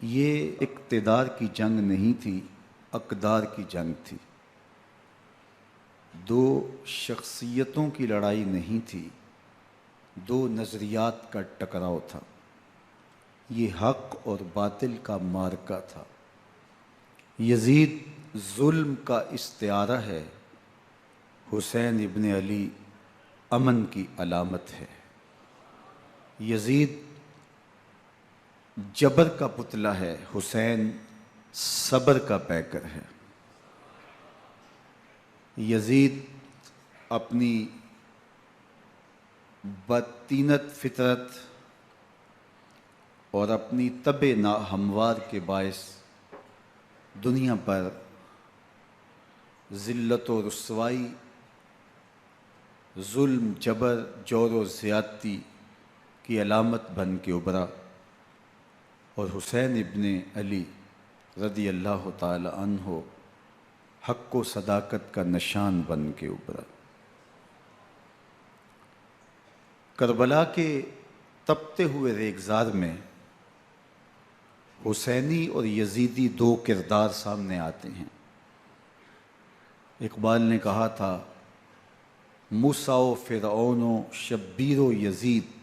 یہ اقتدار کی جنگ نہیں تھی، اقدار کی جنگ تھی۔ دو شخصیتوں کی لڑائی نہیں تھی، دو نظریات کا ٹکراؤ تھا۔ یہ حق اور باطل کا معرکہ تھا۔ یزید ظلم کا استعارہ ہے، حسین ابن علی امن کی علامت ہے۔ یزید جبر کا پتلا ہے، حسین صبر کا پیکر ہے۔ یزید اپنی بدطینت فطرت اور اپنی طبع ناہموار کے باعث دنیا پر ذلت و رسوائی، ظلم، جبر، جور و زیادتی کی علامت بن کے ابھرا، اور حسین ابن علی رضی اللہ تعالی عنہ حق و صداقت کا نشان بن کے ابھرا۔ کربلا کے تپتے ہوئے ریگزار میں حسینی اور یزیدی دو کردار سامنے آتے ہیں۔ اقبال نے کہا تھا، موسیٰ و فرعون و شبیر و یزید،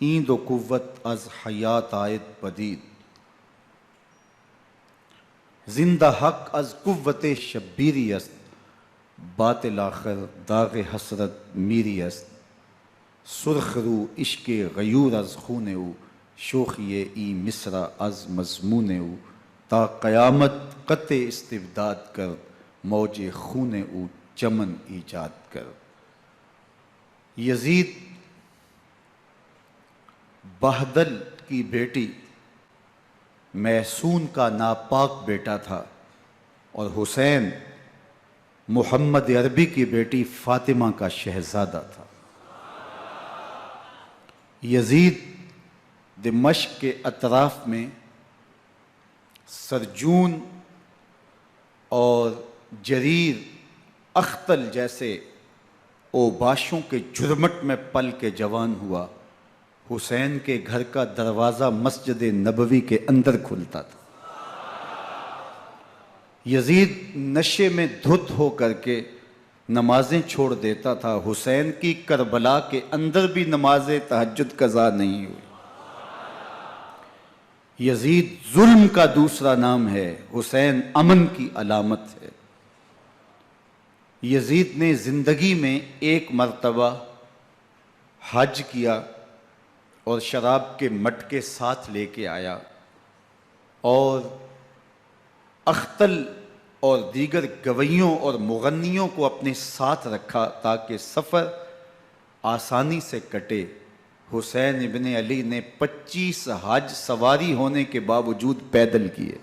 این دو قوت از حیات آید پدید، زندہ حق از قوت شبیری است، باطل آخر داغ حسرت میری است، سرخ رو عشق غیور از خون او، شوخی ای مصرع از مضمون او، تا قیامت قطع استبداد کر، موج خون او چمن ایجاد کر۔ یزید بہدل کی بیٹی محسون کا ناپاک بیٹا تھا، اور حسین محمد عربی کی بیٹی فاطمہ کا شہزادہ تھا۔ یزید دمشق کے اطراف میں سرجون اور جریر، اختل جیسے اوباشوں کے جھرمٹ میں پل کے جوان ہوا۔ حسین کے گھر کا دروازہ مسجد نبوی کے اندر کھلتا تھا۔ یزید نشے میں دھت ہو کر کے نمازیں چھوڑ دیتا تھا۔ حسین کی کربلا کے اندر بھی نماز تہجد قضا نہیں ہوئی۔ یزید ظلم کا دوسرا نام ہے، حسین امن کی علامت ہے۔ یزید نے زندگی میں ایک مرتبہ حج کیا اور شراب کے مٹکے ساتھ لے کے آیا، اور اختل اور دیگر گویوں اور مغنیوں کو اپنے ساتھ رکھا تاکہ سفر آسانی سے کٹے۔ حسین ابن علی نے 25 حج سواری ہونے کے باوجود پیدل کیے۔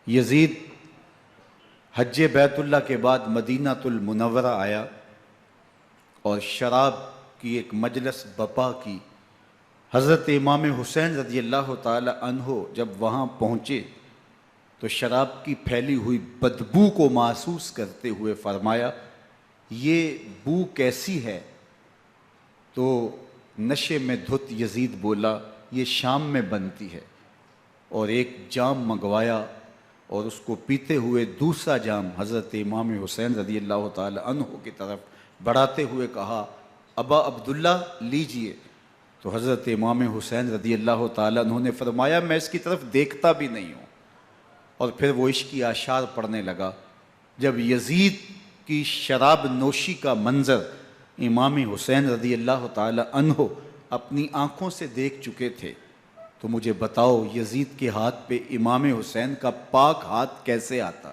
یزید حج بیت اللہ کے بعد مدینہ المنورہ آیا اور شراب کی ایک مجلس بپا کی۔ حضرت امام حسین رضی اللہ تعالی عنہ جب وہاں پہنچے تو شراب کی پھیلی ہوئی بدبو کو محسوس کرتے ہوئے فرمایا، یہ بو کیسی ہے؟ تو نشے میں دھت یزید بولا، یہ شام میں بنتی ہے، اور ایک جام منگوایا اور اس کو پیتے ہوئے دوسرا جام حضرت امام حسین رضی اللہ تعالی عنہ کی طرف بڑھاتے ہوئے کہا، ابا عبداللہ لیجئے۔ تو حضرت امام حسین رضی اللہ تعالی عنہ نے فرمایا، میں اس کی طرف دیکھتا بھی نہیں ہوں، اور پھر وہ عشقی اشعار پڑھنے لگا۔ جب یزید کی شراب نوشی کا منظر امام حسین رضی اللہ تعالی عنہ اپنی آنکھوں سے دیکھ چکے تھے تو مجھے بتاؤ یزید کے ہاتھ پہ امام حسین کا پاک ہاتھ کیسے آتا؟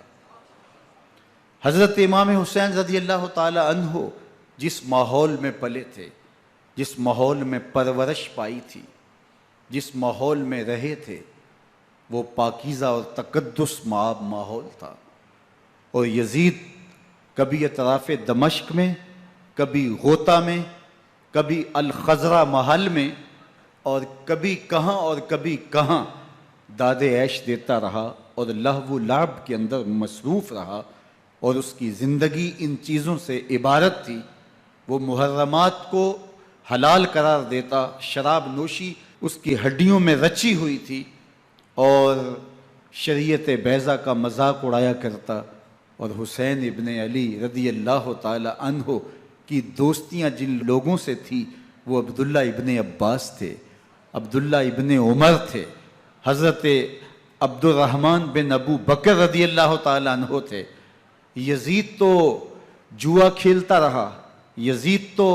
حضرت امام حسین رضی اللہ تعالی عنہ جس ماحول میں پلے تھے، جس ماحول میں پرورش پائی تھی، جس ماحول میں رہے تھے، وہ پاکیزہ اور تقدس مآب ماحول تھا۔ اور یزید کبھی اطراف دمشق میں، کبھی غوطہ میں، کبھی الخضرہ محل میں، اور کبھی کہاں اور کبھی کہاں داد عیش دیتا رہا اور لہو و لعب کے اندر مصروف رہا، اور اس کی زندگی ان چیزوں سے عبارت تھی۔ وہ محرمات کو حلال قرار دیتا، شراب نوشی اس کی ہڈیوں میں رچی ہوئی تھی اور شریعت بیضا کا مذاق اڑایا کرتا، اور حسین ابن علی رضی اللہ تعالی عنہ کی دوستیاں جن لوگوں سے تھی وہ عبداللہ ابن عباس تھے، عبداللہ ابن عمر تھے، حضرت عبد الرحمن بن ابو بکر رضی اللہ تعالی عنہ تھے۔ یزید تو جوا کھیلتا رہا، یزید تو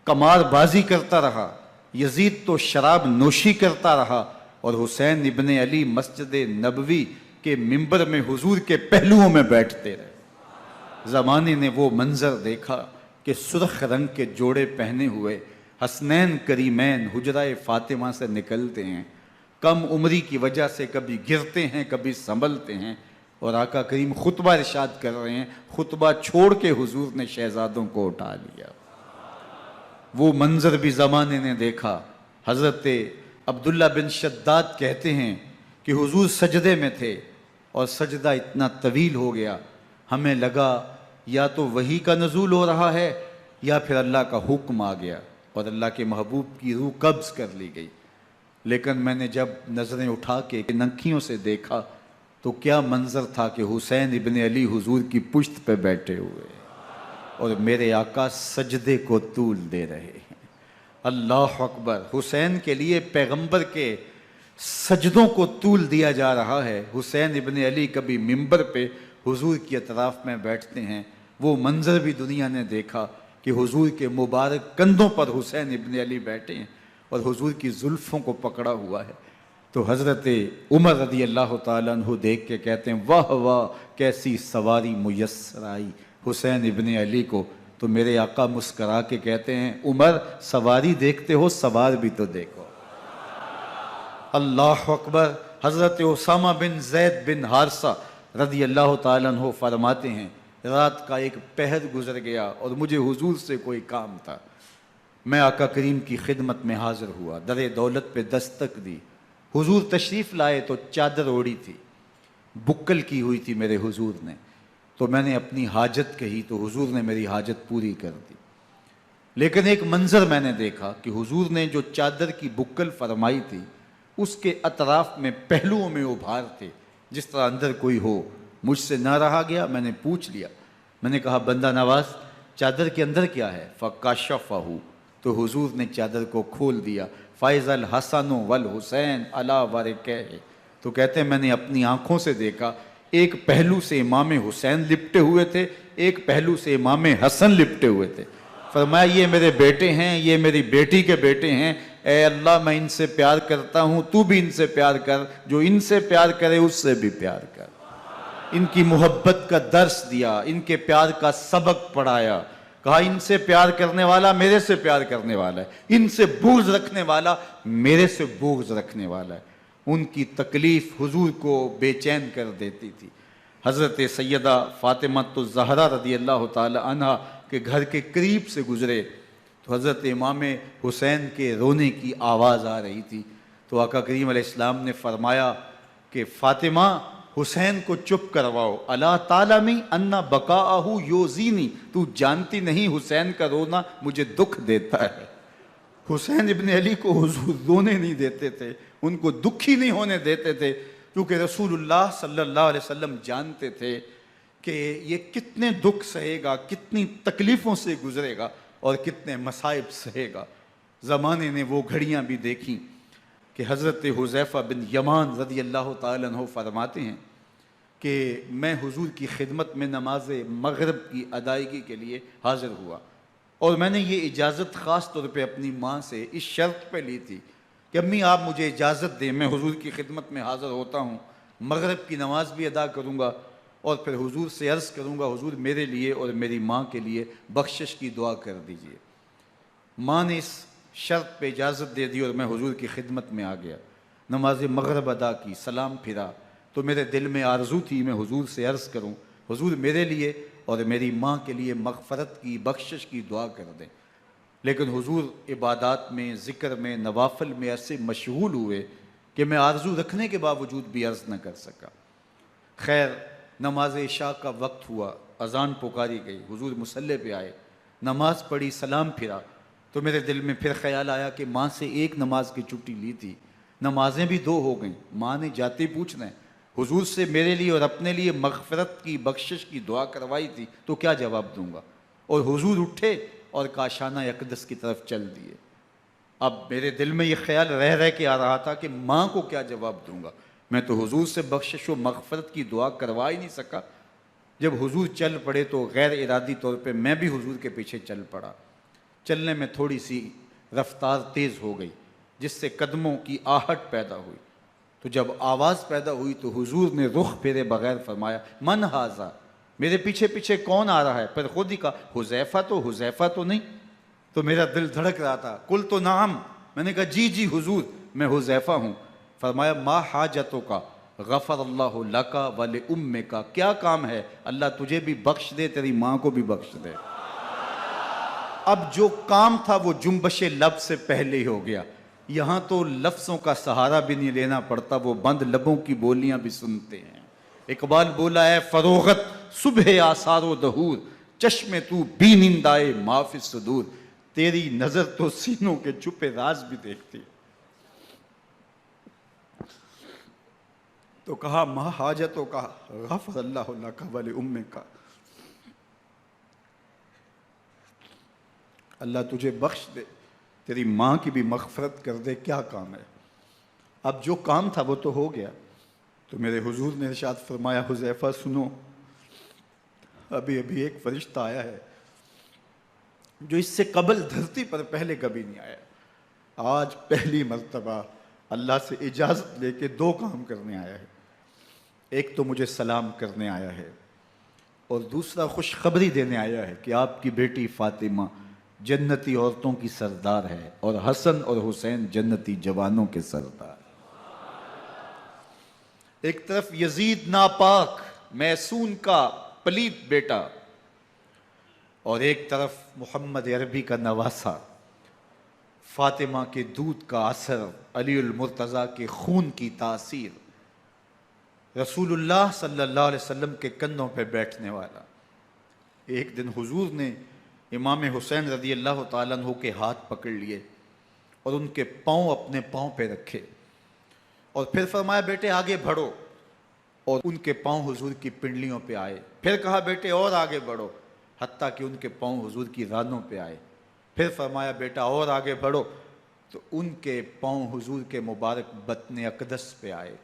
قمار بازی کرتا رہا، یزید تو شراب نوشی کرتا رہا، اور حسین ابن علی مسجد نبوی کے ممبر میں حضور کے پہلوؤں میں بیٹھتے رہے۔ زمانے نے وہ منظر دیکھا کہ سرخ رنگ کے جوڑے پہنے ہوئے حسنین کریمین حجرہ فاطمہ سے نکلتے ہیں، کم عمری کی وجہ سے کبھی گرتے ہیں کبھی سنبھلتے ہیں، اور آقا کریم خطبہ ارشاد کر رہے ہیں، خطبہ چھوڑ کے حضور نے شہزادوں کو اٹھا لیا۔ وہ منظر بھی زمانے نے دیکھا۔ حضرت عبداللہ بن شداد کہتے ہیں کہ حضور سجدے میں تھے اور سجدہ اتنا طویل ہو گیا، ہمیں لگا یا تو وحی کا نزول ہو رہا ہے یا پھر اللہ کا حکم آ گیا اور اللہ کے محبوب کی روح قبض کر لی گئی۔ لیکن میں نے جب نظریں اٹھا کے ننکیوں سے دیکھا تو کیا منظر تھا کہ حسین ابن علی حضور کی پشت پہ بیٹھے ہوئے اور میرے آقا سجدے کو طول دے رہے ہیں۔ اللہ اکبر! حسین کے لیے پیغمبر کے سجدوں کو طول دیا جا رہا ہے۔ حسین ابن علی کبھی ممبر پہ حضور کی اطراف میں بیٹھتے ہیں، وہ منظر بھی دنیا نے دیکھا کہ حضور کے مبارک کندھوں پر حسین ابن علی بیٹھے ہیں اور حضور کی زلفوں کو پکڑا ہوا ہے۔ تو حضرت عمر رضی اللہ تعالیٰ عنہ دیکھ کے کہتے ہیں واہ واہ کیسی سواری میسر آئی حسین ابن علی کو۔ تو میرے آقا مسکرا کے کہتے ہیں عمر سواری دیکھتے ہو سوار بھی تو دیکھو۔ اللہ اکبر! حضرت اسامہ بن زید بن حارثہ رضی اللہ تعالیٰ عنہ فرماتے ہیں رات کا ایک پہر گزر گیا اور مجھے حضور سے کوئی کام تھا، میں آقا کریم کی خدمت میں حاضر ہوا، در دولت پہ دستک دی، حضور تشریف لائے تو چادر اوڑی تھی، بکل کی ہوئی تھی میرے حضور نے، تو میں نے اپنی حاجت کہی تو حضور نے میری حاجت پوری کر دی۔ لیکن ایک منظر میں نے دیکھا کہ حضور نے جو چادر کی بکل فرمائی تھی اس کے اطراف میں پہلوؤں میں ابھار تھے جس طرح اندر کوئی ہو۔ مجھ سے نہ رہا گیا، میں نے پوچھ لیا، میں نے کہا بندہ نواز چادر کے اندر کیا ہے؟ فَكَشَفَهُ، تو حضور نے چادر کو کھول دیا۔ فَإِذَا الْحَسَنُ وَالْحُسَيْنُ عَلَىٰ وَرِكَيْهِ، تو کہتے ہیں میں نے اپنی آنکھوں سے دیکھا ایک پہلو سے امام حسین لپٹے ہوئے تھے، ایک پہلو سے امام حسن لپٹے ہوئے تھے۔ فرمایا یہ میرے بیٹے ہیں، یہ میری بیٹی کے بیٹے ہیں، اے اللہ میں ان سے پیار کرتا ہوں، تو بھی ان سے پیار کر، جو ان سے پیار کرے اس سے بھی پیار کر۔ ان کی محبت کا درس دیا، ان کے پیار کا سبق پڑھایا، کہا ان سے پیار کرنے والا میرے سے پیار کرنے والا ہے، ان سے بغض رکھنے والا میرے سے بغض رکھنے والا ہے۔ ان کی تکلیف حضور کو بے چین کر دیتی تھی۔ حضرت سیدہ فاطمہ الزہرا رضی اللہ تعالی عنہ کے گھر کے قریب سے گزرے تو حضرت امام حسین کے رونے کی آواز آ رہی تھی، تو آقا کریم علیہ السلام نے فرمایا کہ فاطمہ حسین کو چپ کرواؤ، الا تعلمی ان بقاءہ یوزینی، تو جانتی نہیں حسین کا رونا مجھے دکھ دیتا ہے۔ حسین ابن علی کو حضور رونے نہیں دیتے تھے، ان کو دکھی نہیں ہونے دیتے تھے، کیونکہ رسول اللہ صلی اللہ علیہ وسلم جانتے تھے کہ یہ کتنے دکھ سہے گا، کتنی تکلیفوں سے گزرے گا اور کتنے مصائب سہے گا۔ زمانے نے وہ گھڑیاں بھی دیکھیں کہ حضرت حذیفہ بن یمان رضی اللہ تعالیٰ عنہ فرماتے ہیں کہ میں حضور کی خدمت میں نماز مغرب کی ادائیگی کے لیے حاضر ہوا، اور میں نے یہ اجازت خاص طور پہ اپنی ماں سے اس شرط پہ لی تھی کہ امی آپ مجھے اجازت دیں، میں حضور کی خدمت میں حاضر ہوتا ہوں، مغرب کی نماز بھی ادا کروں گا اور پھر حضور سے عرض کروں گا حضور میرے لیے اور میری ماں کے لیے بخشش کی دعا کر دیجئے۔ ماں نے اس شرط پہ اجازت دے دی اور میں حضور کی خدمت میں آ گیا، نماز مغرب ادا کی، سلام پھرا تو میرے دل میں آرزو تھی میں حضور سے عرض کروں حضور میرے لیے اور میری ماں کے لیے مغفرت کی بخشش کی دعا کر دیں، لیکن حضور عبادات میں ذکر میں نوافل میں ایسے مشغول ہوئے کہ میں آرزو رکھنے کے باوجود بھی عرض نہ کر سکا۔ خیر نماز عشاء کا وقت ہوا، اذان پکاری گئی، حضور مصلی پہ آئے، نماز پڑھی، سلام پھرا تو میرے دل میں پھر خیال آیا کہ ماں سے ایک نماز کی چھٹی لی تھی، نمازیں بھی 2 ہو گئیں، ماں نے جاتے پوچھنا ہے حضور سے میرے لیے اور اپنے لیے مغفرت کی بخشش کی دعا کروائی تھی تو کیا جواب دوں گا؟ اور حضور اٹھے اور کاشانہ اقدس کی طرف چل دیے۔ اب میرے دل میں یہ خیال رہ کے آ رہا تھا کہ ماں کو کیا جواب دوں گا؟ میں تو حضور سے بخشش و مغفرت کی دعا کروا ہی نہیں سکا۔ جب حضور چل پڑے تو غیر ارادی طور پہ میں بھی حضور کے پیچھے چل پڑا۔ چلنے میں تھوڑی سی رفتار تیز ہو گئی جس سے قدموں کی آہٹ پیدا ہوئی، تو جب آواز پیدا ہوئی تو حضور نے رخ پھیرے بغیر فرمایا من ھذا، میرے پیچھے پیچھے کون آ رہا ہے؟ پھر خود ہی کہا حذیفہ تو نہیں؟ تو میرا دل دھڑک رہا تھا، قلت نعم، میں نے کہا جی حضور میں حذیفہ ہوں۔ فرمایا ما حاجتک غفر اللہ لک ولامک، کیا کام ہے؟ اللہ تجھے بھی بخش دے، تیری ماں کو بھی بخش دے۔ اب جو کام تھا وہ جنبش لب سے پہلے ہی ہو گیا، یہاں تو لفظوں کا سہارا بھی نہیں لینا پڑتا، وہ بند لبوں کی بولیاں بھی سنتے ہیں۔ اقبال بولا ہے فروغت صبح آثار و دہور، چشم تو بی نندائے ما فی الصدور، تیری نظر تو سینوں کے چھپے راز بھی دیکھتی۔ تو کہا ما حاجتوں کا غفر اللہ لک ولامک، اللہ تجھے بخش دے، تیری ماں کی بھی مغفرت کر دے، کیا کام ہے؟ اب جو کام تھا وہ تو ہو گیا۔ تو میرے حضور نے ارشاد فرمایا حذیفہ سنو، ابھی ایک فرشتہ آیا ہے جو اس سے قبل دھرتی پر پہلے کبھی نہیں آیا، آج پہلی مرتبہ اللہ سے اجازت لے کے 2 کام کرنے آیا ہے۔ ایک تو مجھے سلام کرنے آیا ہے اور دوسرا خوشخبری دینے آیا ہے کہ آپ کی بیٹی فاطمہ جنتی عورتوں کی سردار ہے اور حسن اور حسین جنتی جوانوں کے سردار۔ ایک طرف یزید ناپاک میسون کا پلیت بیٹا اور ایک طرف محمد عربی کا نواسا، فاطمہ کے دودھ کا اثر، علی المرتضیٰ کے خون کی تاثیر، رسول اللہ صلی اللہ علیہ وسلم کے کندھوں پہ بیٹھنے والا۔ ایک دن حضور نے امام حسین رضی اللہ تعالیٰ عنہ کے ہاتھ پکڑ لیے اور ان کے پاؤں اپنے پاؤں پہ رکھے اور پھر فرمایا بیٹے آگے بڑھو، اور ان کے پاؤں حضور کی پنڈلیوں پہ آئے۔ پھر کہا بیٹے اور آگے بڑھو، حتیٰ کہ ان کے پاؤں حضور کی رانوں پہ آئے۔ پھر فرمایا بیٹا اور آگے بڑھو، تو ان کے پاؤں حضور کے مبارک بطن اقدس پہ آئے۔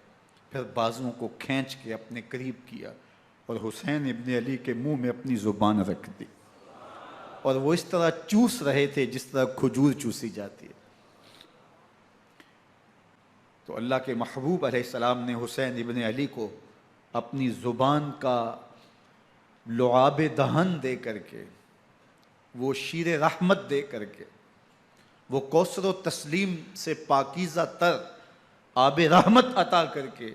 پھر بازوؤں کو کھینچ کے اپنے قریب کیا اور حسین ابن علی کے منہ میں اپنی زبان رکھ دی، اور وہ اس طرح چوس رہے تھے جس طرح کھجور چوسی جاتی ہے۔ تو اللہ کے محبوب علیہ السلام نے حسین ابن علی کو اپنی زبان کا لعاب دہن دے کر کے، وہ شیر رحمت دے کر کے، وہ کوثر و تسلیم سے پاکیزہ تر آب رحمت عطا کر کے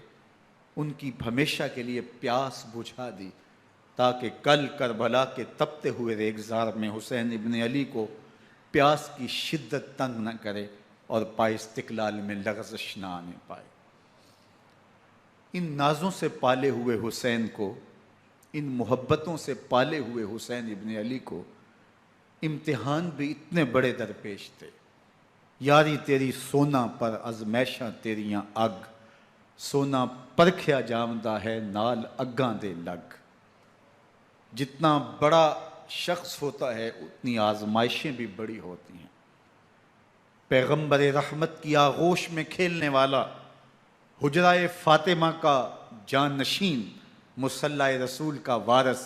ان کی ہمیشہ کے لیے پیاس بجھا دی، تاکہ کل کربلا کے تپتے ہوئے ریگزار میں حسین ابن علی کو پیاس کی شدت تنگ نہ کرے اور پائے استقلال میں لغزش نہ آنے پائے۔ ان نازوں سے پالے ہوئے حسین کو، ان محبتوں سے پالے ہوئے حسین ابن علی کو امتحان بھی اتنے بڑے درپیش تھے۔ یاری تیری سونا پر ازمیشاں تیریاں اگ، سونا پرکھیا جامدہ ہے نال اگاں دے لگ۔ جتنا بڑا شخص ہوتا ہے اتنی آزمائشیں بھی بڑی ہوتی ہیں۔ پیغمبر رحمت کی آغوش میں کھیلنے والا، حجرہ فاطمہ کا جانشین، مصلی رسول کا وارث،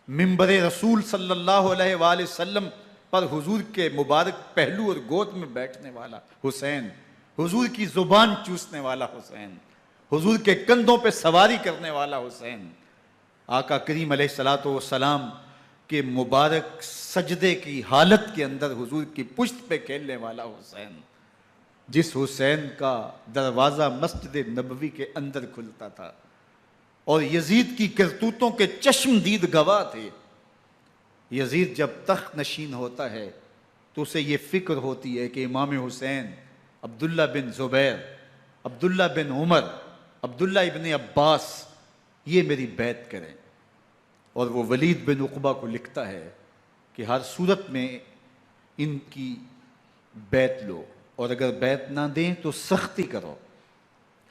منبر رسول صلی اللہ علیہ وآلہ وسلم پر حضور کے مبارک پہلو اور گود میں بیٹھنے والا حسین، حضور کی زبان چوسنے والا حسین، حضور کے کندھوں پہ سواری کرنے والا حسین، آقا کریم علیہ السلام کے مبارک سجدے کی حالت کے اندر حضور کی پشت پہ کھیلنے والا حسین، جس حسین کا دروازہ مسجد نبوی کے اندر کھلتا تھا اور یزید کی کرتوتوں کے چشم دید گواہ تھے۔ یزید جب تخت نشین ہوتا ہے تو اسے یہ فکر ہوتی ہے کہ امام حسین، عبداللہ بن زبیر، عبداللہ بن عمر، عبداللہ ابن عباس یہ میری بیعت کریں، اور وہ ولید بن عقبہ کو لکھتا ہے کہ ہر صورت میں ان کی بیعت لو، اور اگر بیعت نہ دیں تو سختی کرو۔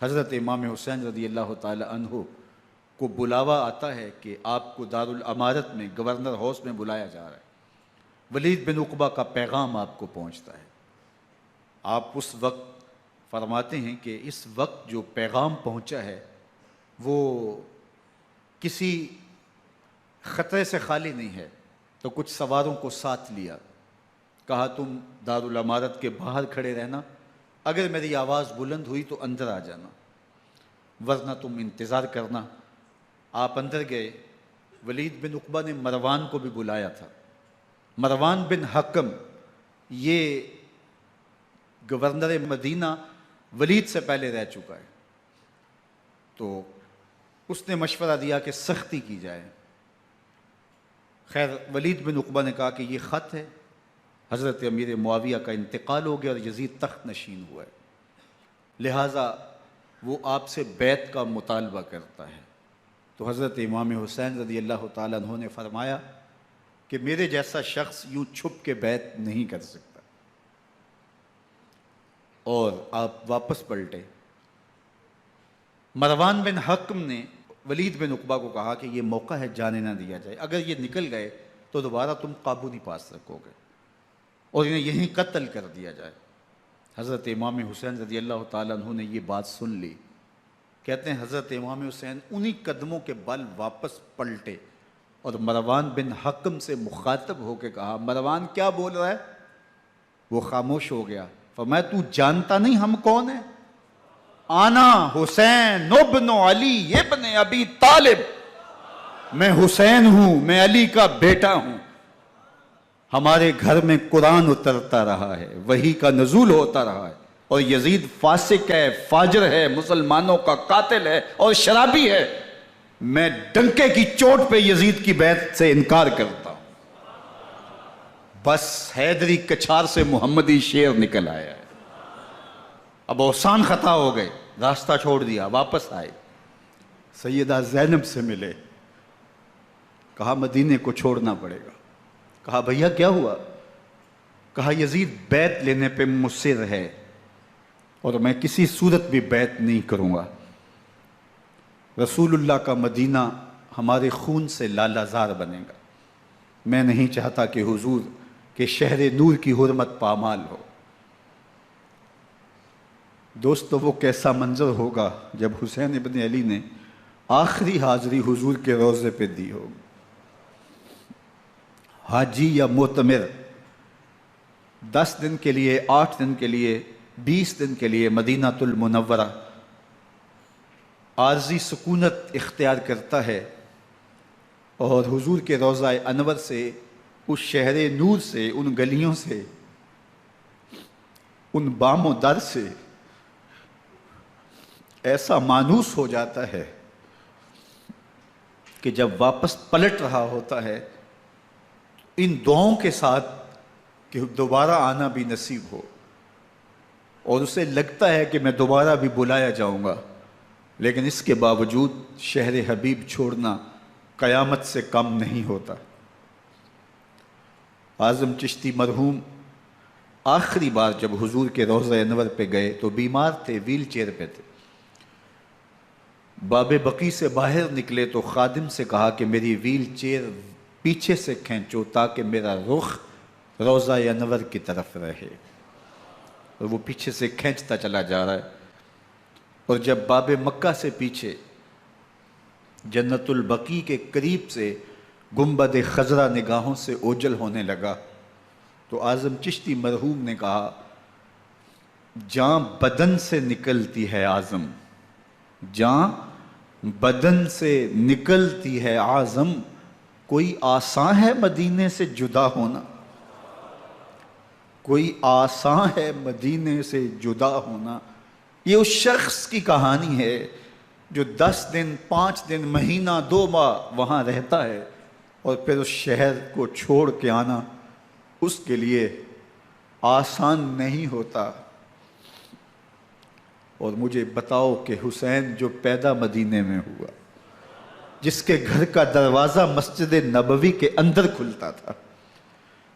حضرت امام حسین رضی اللہ تعالی عنہ کو بلاوا آتا ہے کہ آپ کو دارالامارت میں گورنر ہاؤس میں بلایا جا رہا ہے، ولید بن عقبہ کا پیغام آپ کو پہنچتا ہے۔ آپ اس وقت فرماتے ہیں کہ اس وقت جو پیغام پہنچا ہے وہ کسی خطرے سے خالی نہیں ہے، تو کچھ سواروں کو ساتھ لیا، کہا تم دارالامارت کے باہر کھڑے رہنا، اگر میری آواز بلند ہوئی تو اندر آ جانا، ورنہ تم انتظار کرنا۔ آپ اندر گئے۔ ولید بن عقبہ نے مروان کو بھی بلایا تھا۔ مروان بن حکم یہ گورنر مدینہ ولید سے پہلے رہ چکا ہے، تو اس نے مشورہ دیا کہ سختی کی جائے۔ خیر ولید بن عقبہ نے کہا کہ یہ خط ہے، حضرت امیر معاویہ کا انتقال ہو گیا اور یزید تخت نشین ہوا ہے، لہٰذا وہ آپ سے بیعت کا مطالبہ کرتا ہے۔ تو حضرت امام حسین رضی اللہ تعالیٰ عنہ نے فرمایا کہ میرے جیسا شخص یوں چھپ کے بیعت نہیں کر سکتا، اور آپ واپس پلٹے۔ مروان بن حکم نے ولید بن عقبہ کو کہا کہ یہ موقع ہے جانے نہ دیا جائے، اگر یہ نکل گئے تو دوبارہ تم قابو نہیں پا سکو گے، اور انہیں یہیں قتل کر دیا جائے۔ حضرت امام حسین رضی اللہ تعالیٰ عنہ نے یہ بات سن لی۔ کہتے ہیں حضرت امام حسین انہی قدموں کے بل واپس پلٹے اور مروان بن حکم سے مخاطب ہو کے کہا، مروان کیا بول رہا ہے؟ وہ خاموش ہو گیا۔ فرمایا تو جانتا نہیں ہم کون ہیں؟ آنا حسین ابن علی ابن ابی طالب، میں حسین ہوں، میں علی کا بیٹا ہوں، ہمارے گھر میں قرآن اترتا رہا ہے، وحی کا نزول ہوتا رہا ہے، اور یزید فاسق ہے، فاجر ہے، مسلمانوں کا قاتل ہے اور شرابی ہے، میں ڈنکے کی چوٹ پہ یزید کی بیعت سے انکار کرتا ہوں۔ بس حیدری کچھار سے محمدی شیر نکل آیا ہے۔ اب اوسان خطا ہو گئے، راستہ چھوڑ دیا، واپس آئے، سیدہ زینب سے ملے، کہا مدینے کو چھوڑنا پڑے گا۔ کہا بھیا کیا ہوا؟ کہا یزید بیعت لینے پہ مصر ہے اور میں کسی صورت بھی بیعت نہیں کروں گا۔ رسول اللہ کا مدینہ ہمارے خون سے لالا زار بنے گا، میں نہیں چاہتا کہ حضور کے شہر نور کی حرمت پامال ہو۔ دوستو وہ کیسا منظر ہوگا جب حسین ابن علی نے آخری حاضری حضور کے روضے پہ دی ہوگی۔ حاجی یا معتمر 10 دن کے لیے، 8 دن کے لیے، 20 دن کے لیے مدینہ المنورہ عارضی سکونت اختیار کرتا ہے، اور حضور کے روضہ انور سے، اس شہر نور سے، ان گلیوں سے، ان بام و در سے ایسا مانوس ہو جاتا ہے کہ جب واپس پلٹ رہا ہوتا ہے ان دعاؤں کے ساتھ کہ دوبارہ آنا بھی نصیب ہو، اور اسے لگتا ہے کہ میں دوبارہ بھی بلایا جاؤں گا، لیکن اس کے باوجود شہر حبیب چھوڑنا قیامت سے کم نہیں ہوتا۔ اعظم چشتی مرحوم آخری بار جب حضور کے روضہ انور پہ گئے تو بیمار تھے، ویل چیئر پہ تھے۔ باب بقی سے باہر نکلے تو خادم سے کہا کہ میری ویل چیئر پیچھے سے کھینچو تاکہ میرا رخ روضہ انور کی طرف رہے، اور وہ پیچھے سے کھینچتا چلا جا رہا ہے، اور جب باب مکہ سے پیچھے جنت البقیع کے قریب سے گنبد خضرا نگاہوں سے اوجل ہونے لگا تو اعظم چشتی مرحوم نے کہا، جان بدن سے نکلتی ہے اعظم، جان بدن سے نکلتی ہے اعظم، کوئی آسان ہے مدینے سے جدا ہونا، کوئی آسان ہے مدینے سے جدا ہونا۔ یہ اس شخص کی کہانی ہے جو 10 دن، 5 دن، مہینہ، 2 ماہ وہاں رہتا ہے، اور پھر اس شہر کو چھوڑ کے آنا اس کے لیے آسان نہیں ہوتا۔ اور مجھے بتاؤ کہ حسین جو پیدا مدینے میں ہوا، جس کے گھر کا دروازہ مسجد نبوی کے اندر کھلتا تھا،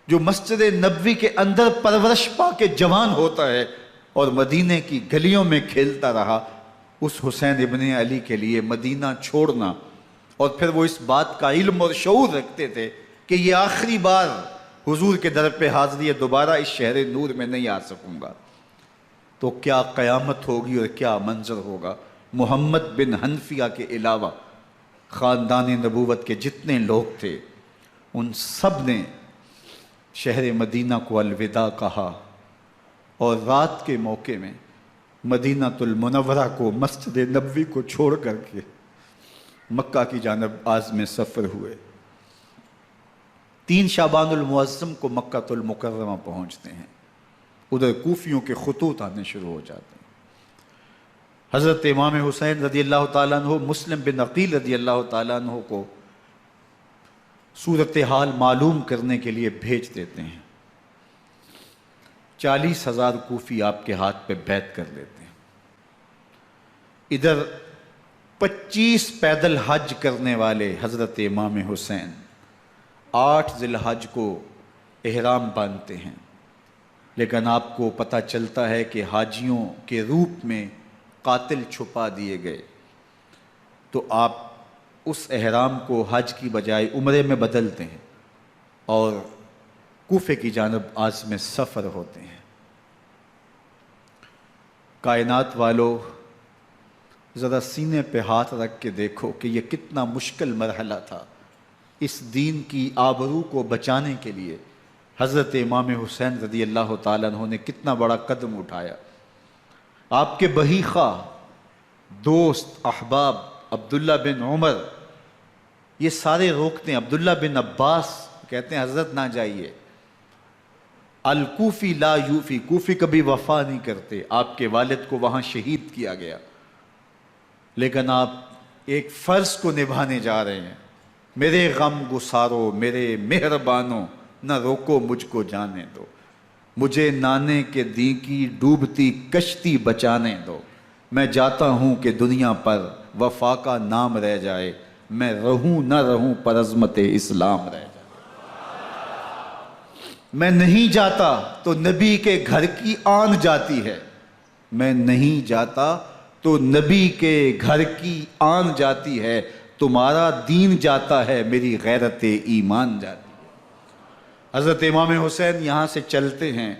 جو مسجد نبوی کے اندر پرورش پا کے جوان ہوتا ہے اور مدینے کی گلیوں میں کھیلتا رہا، اس حسین ابن علی کے لیے مدینہ چھوڑنا، اور پھر وہ اس بات کا علم اور شعور رکھتے تھے کہ یہ آخری بار حضور کے در پہ حاضری ہے، دوبارہ اس شہر نور میں نہیں آ سکوں گا، تو کیا قیامت ہوگی اور کیا منظر ہوگا۔ محمد بن حنفیہ کے علاوہ خاندان نبوت کے جتنے لوگ تھے ان سب نے شہر مدینہ کو الوداع کہا، اور رات کے موقع میں مدینہ المنورہ کو، مسجد نبوی کو چھوڑ کر کے مکہ کی جانب عازم سفر ہوئے۔ 3 شعبان المعظم کو مکہ المکرمہ پہنچتے ہیں، ادھر کوفیوں کے خطوط آنے شروع ہو جاتے ہیں۔ حضرت امام حسین رضی اللہ تعالیٰ عنہ مسلم بن عقیل رضی اللہ تعالیٰ عنہ کو صورتحال معلوم کرنے کے لیے بھیج دیتے ہیں۔ 40,000 کوفی آپ کے ہاتھ پہ بیعت کر لیتے ہیں۔ ادھر 25 پیدل حج کرنے والے حضرت امام حسین 8 ذی الحج کو احرام باندھتے ہیں، لیکن آپ کو پتہ چلتا ہے کہ حاجیوں کے روپ میں قاتل چھپا دیے گئے، تو آپ اس احرام کو حج کی بجائے عمرے میں بدلتے ہیں اور کوفے کی جانب عازم سفر ہوتے ہیں۔ کائنات والو، ذرا سینے پہ ہاتھ رکھ کے دیکھو کہ یہ کتنا مشکل مرحلہ تھا۔ اس دین کی آبرو کو بچانے کے لیے حضرت امام حسین رضی اللہ تعالیٰ عنہ نے کتنا بڑا قدم اٹھایا۔ آپ کے بہی خواہ، دوست، احباب عبداللہ بن عمر یہ سارے روکتے ہیں۔ عبداللہ بن عباس کہتے ہیں حضرت نہ جائیے، الکوفی لا یوفی، کوفی کبھی وفا نہیں کرتے، آپ کے والد کو وہاں شہید کیا گیا، لیکن آپ ایک فرض کو نبھانے جا رہے ہیں۔ میرے غم گسارو، میرے مہربانوں، نہ روکو مجھ کو جانے دو، مجھے نانے کے دی کی ڈوبتی کشتی بچانے دو، میں جاتا ہوں کہ دنیا پر وفا کا نام رہ جائے، میں رہوں نہ رہوں پر عظمت اسلام رہ جائے۔ میں نہیں جاتا تو نبی کے گھر کی آن جاتی ہے، میں نہیں جاتا تو نبی کے گھر کی آن جاتی ہے، تمہارا دین جاتا ہے میری غیرت ایمان جاتی ہے۔ حضرت امام حسین یہاں سے چلتے ہیں،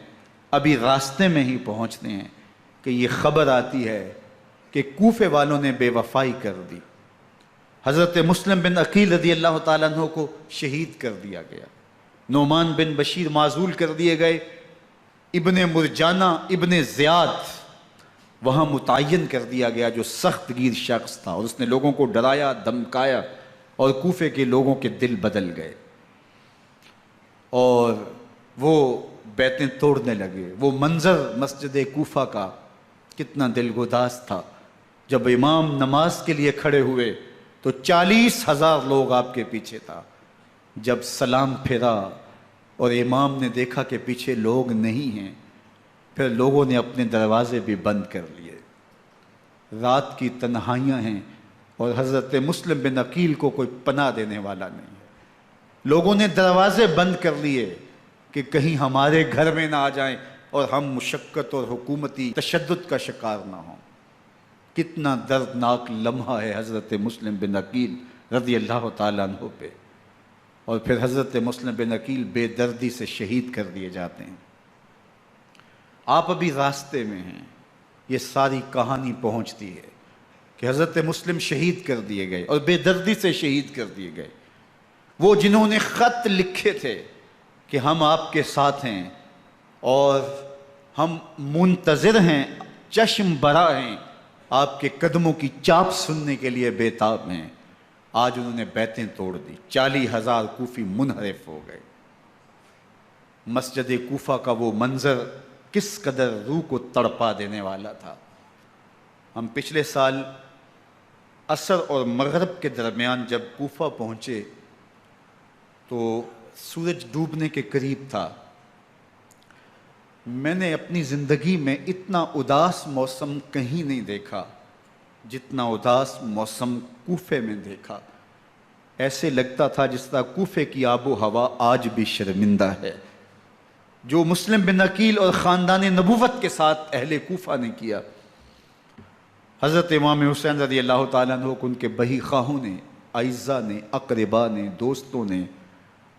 ابھی راستے میں ہی پہنچتے ہیں کہ یہ خبر آتی ہے کہ کوفے والوں نے بے وفائی کر دی، حضرت مسلم بن عقیل رضی اللہ تعالیٰ عنہ کو شہید کر دیا گیا، نعمان بن بشیر معزول کر دیے گئے، ابن مرجانہ ابن زیاد وہاں متعین کر دیا گیا جو سخت گیر شخص تھا، اور اس نے لوگوں کو ڈرایا، دھمکایا، اور کوفے کے لوگوں کے دل بدل گئے اور وہ بیعتیں توڑنے لگے۔ وہ منظر مسجد کوفہ کا کتنا دلگداز تھا، جب امام نماز کے لیے کھڑے ہوئے تو 40,000 لوگ آپ کے پیچھے تھا۔ جب سلام پھیرا اور امام نے دیکھا کہ پیچھے لوگ نہیں ہیں، پھر لوگوں نے اپنے دروازے بھی بند کر لیے۔ رات کی تنہائیاں ہیں اور حضرت مسلم بن عقیل کو کوئی پناہ دینے والا نہیں ہے، لوگوں نے دروازے بند کر لیے کہ کہیں ہمارے گھر میں نہ آ جائیں اور ہم مشقت اور حکومتی تشدد کا شکار نہ ہوں۔ کتنا دردناک لمحہ ہے حضرت مسلم بن عقیل رضی اللہ تعالیٰ عنہ پہ، اور پھر حضرت مسلم بن عقیل بے دردی سے شہید کر دیے جاتے ہیں۔ آپ ابھی راستے میں ہیں، یہ ساری کہانی پہنچتی ہے کہ حضرت مسلم شہید کر دیے گئے اور بے دردی سے شہید کر دیے گئے۔ وہ جنہوں نے خط لکھے تھے کہ ہم آپ کے ساتھ ہیں اور ہم منتظر ہیں، چشم برا ہیں، آپ کے قدموں کی چاپ سننے کے لیے بےتاب ہیں، آج انہوں نے بیعتیں توڑ دی۔ 40,000 کوفی منحرف ہو گئے۔ مسجد کوفہ کا وہ منظر کس قدر روح کو تڑپا دینے والا تھا۔ ہم پچھلے سال عصر اور مغرب کے درمیان جب کوفہ پہنچے تو سورج ڈوبنے کے قریب تھا۔ میں نے اپنی زندگی میں اتنا اداس موسم کہیں نہیں دیکھا جتنا اداس موسم کوفے میں دیکھا۔ ایسے لگتا تھا جس طرح کوفے کی آب و ہوا آج بھی شرمندہ ہے، جو مسلم بن عقیل اور خاندان نبوت کے ساتھ اہل کوفہ نے کیا۔ حضرت امام حسین رضی اللہ تعالیٰ عنہ کو ان کے بہی خواہوں نے، اعزاء نے، اقربا نے، دوستوں نے،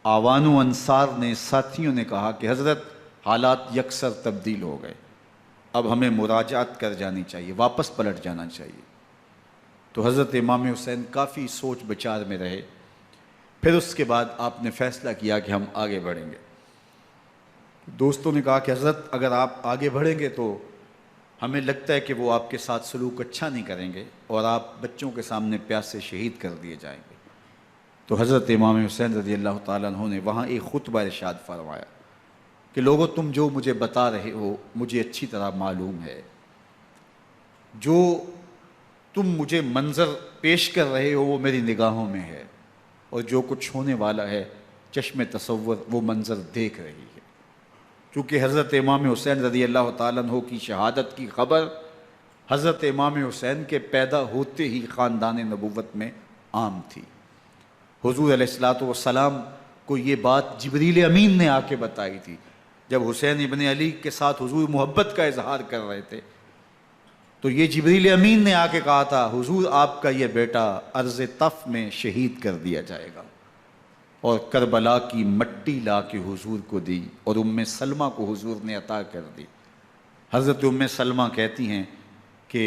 آوان و انصار نے، ساتھیوں نے کہا کہ حضرت حالات یکسر تبدیل ہو گئے، اب ہمیں مراجعت کر جانی چاہیے، واپس پلٹ جانا چاہیے۔ تو حضرت امام حسین کافی سوچ بچار میں رہے، پھر اس کے بعد آپ نے فیصلہ کیا کہ ہم آگے بڑھیں گے۔ دوستوں نے کہا کہ حضرت اگر آپ آگے بڑھیں گے تو ہمیں لگتا ہے کہ وہ آپ کے ساتھ سلوک اچھا نہیں کریں گے اور آپ بچوں کے سامنے پیاس سے شہید کر دیے جائیں گے۔ تو حضرت امام حسین رضی اللہ تعالیٰ عنہ نے وہاں ایک خطبہ ارشاد فرمایا کہ لوگوں تم جو مجھے بتا رہے ہو مجھے اچھی طرح معلوم ہے، جو تم مجھے منظر پیش کر رہے ہو وہ میری نگاہوں میں ہے، اور جو کچھ ہونے والا ہے چشم تصور وہ منظر دیکھ رہی ہے۔ چونکہ حضرت امام حسین رضی اللہ تعالیٰ عنہ کی شہادت کی خبر حضرت امام حسین کے پیدا ہوتے ہی خاندان نبوت میں عام تھی۔ حضور علیہ الصلوۃ والسلام کو یہ بات جبریل امین نے آ کے بتائی تھی جب حسین ابن علی کے ساتھ حضور محبت کا اظہار کر رہے تھے، تو یہ جبریل امین نے آ کے کہا تھا حضور آپ کا یہ بیٹا ارض طف میں شہید کر دیا جائے گا، اور کربلا کی مٹی لا کے حضور کو دی اور ام سلمہ کو حضور نے عطا کر دی۔ حضرت ام سلمہ کہتی ہیں کہ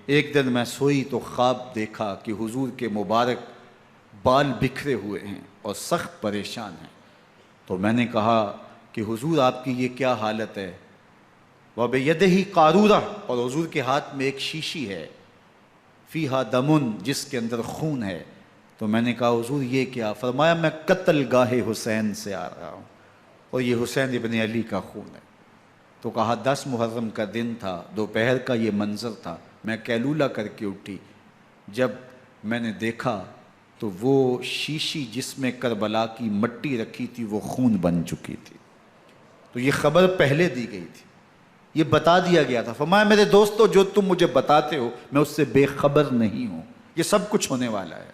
ایک دن میں سوئی تو خواب دیکھا کہ حضور کے مبارک بال بکھرے ہوئے ہیں اور سخت پریشان ہیں، تو میں نے کہا کہ حضور آپ کی یہ کیا حالت ہے؟ وَبِيَدِهِ قَارُورَةٌ، اور حضور کے ہاتھ میں ایک شیشی ہے، فِيهَا دَمٌ، جس کے اندر خون ہے۔ تو میں نے کہا حضور یہ کیا؟ فرمایا میں قتل گاہ حسین سے آ رہا ہوں اور یہ حسین ابن علی کا خون ہے۔ تو کہا 10 محرم کا دن تھا، دوپہر کا یہ منظر تھا، میں کیلولہ کر کے اٹھی، جب میں نے دیکھا تو وہ شیشی جس میں کربلا کی مٹی رکھی تھی وہ خون بن چکی تھی۔ تو یہ خبر پہلے دی گئی تھی، یہ بتا دیا گیا تھا۔ فرمایا میرے دوستو جو تم مجھے بتاتے ہو میں اس سے بے خبر نہیں ہوں، یہ سب کچھ ہونے والا ہے،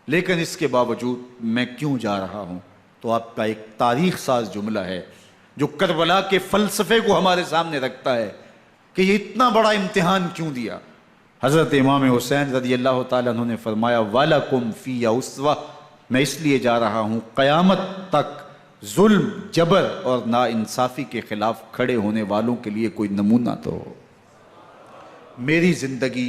لیکن اس کے باوجود میں کیوں جا رہا ہوں؟ تو آپ کا ایک تاریخ ساز جملہ ہے جو کربلا کے فلسفے کو ہمارے سامنے رکھتا ہے کہ یہ اتنا بڑا امتحان کیوں دیا۔ حضرت امام حسین رضی اللہ تعالیٰ عنہ نے فرمایا وَلَكُمْ فِيَّ أُسْوَةٌ، میں اس لیے جا رہا ہوں قیامت تک ظلم، جبر اور ناانصافی کے خلاف کھڑے ہونے والوں کے لیے کوئی نمونہ تو ہو۔ میری زندگی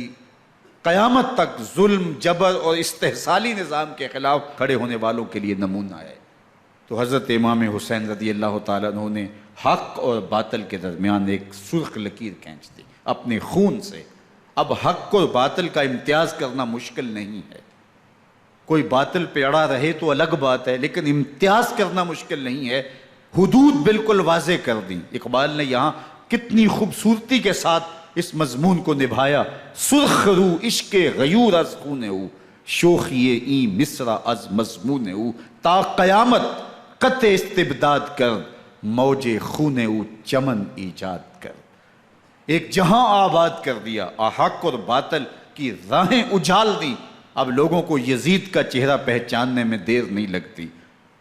قیامت تک ظلم، جبر اور استحصالی نظام کے خلاف کھڑے ہونے والوں کے لیے نمونہ ہے۔ تو حضرت امام حسین رضی اللہ تعالیٰ عنہ نے حق اور باطل کے درمیان ایک سرخ لکیر کھینچ دی اپنے خون سے۔ اب حق اور باطل کا امتیاز کرنا مشکل نہیں ہے، کوئی باطل پہ اڑا رہے تو الگ بات ہے، لیکن امتیاز کرنا مشکل نہیں ہے۔ حدود بالکل واضح کر دیں۔ اقبال نے یہاں کتنی خوبصورتی کے ساتھ اس مضمون کو نبھایا۔ سرخ رو عشق غیور از خون او، شوخی این مصرع از مضمون او، تا قیامت قطع استبداد کر، موج خون او چمن ایجاد کر۔ ایک جہاں آباد کر دیا، حق اور باطل کی راہیں اجال دی۔ اب لوگوں کو یزید کا چہرہ پہچاننے میں دیر نہیں لگتی،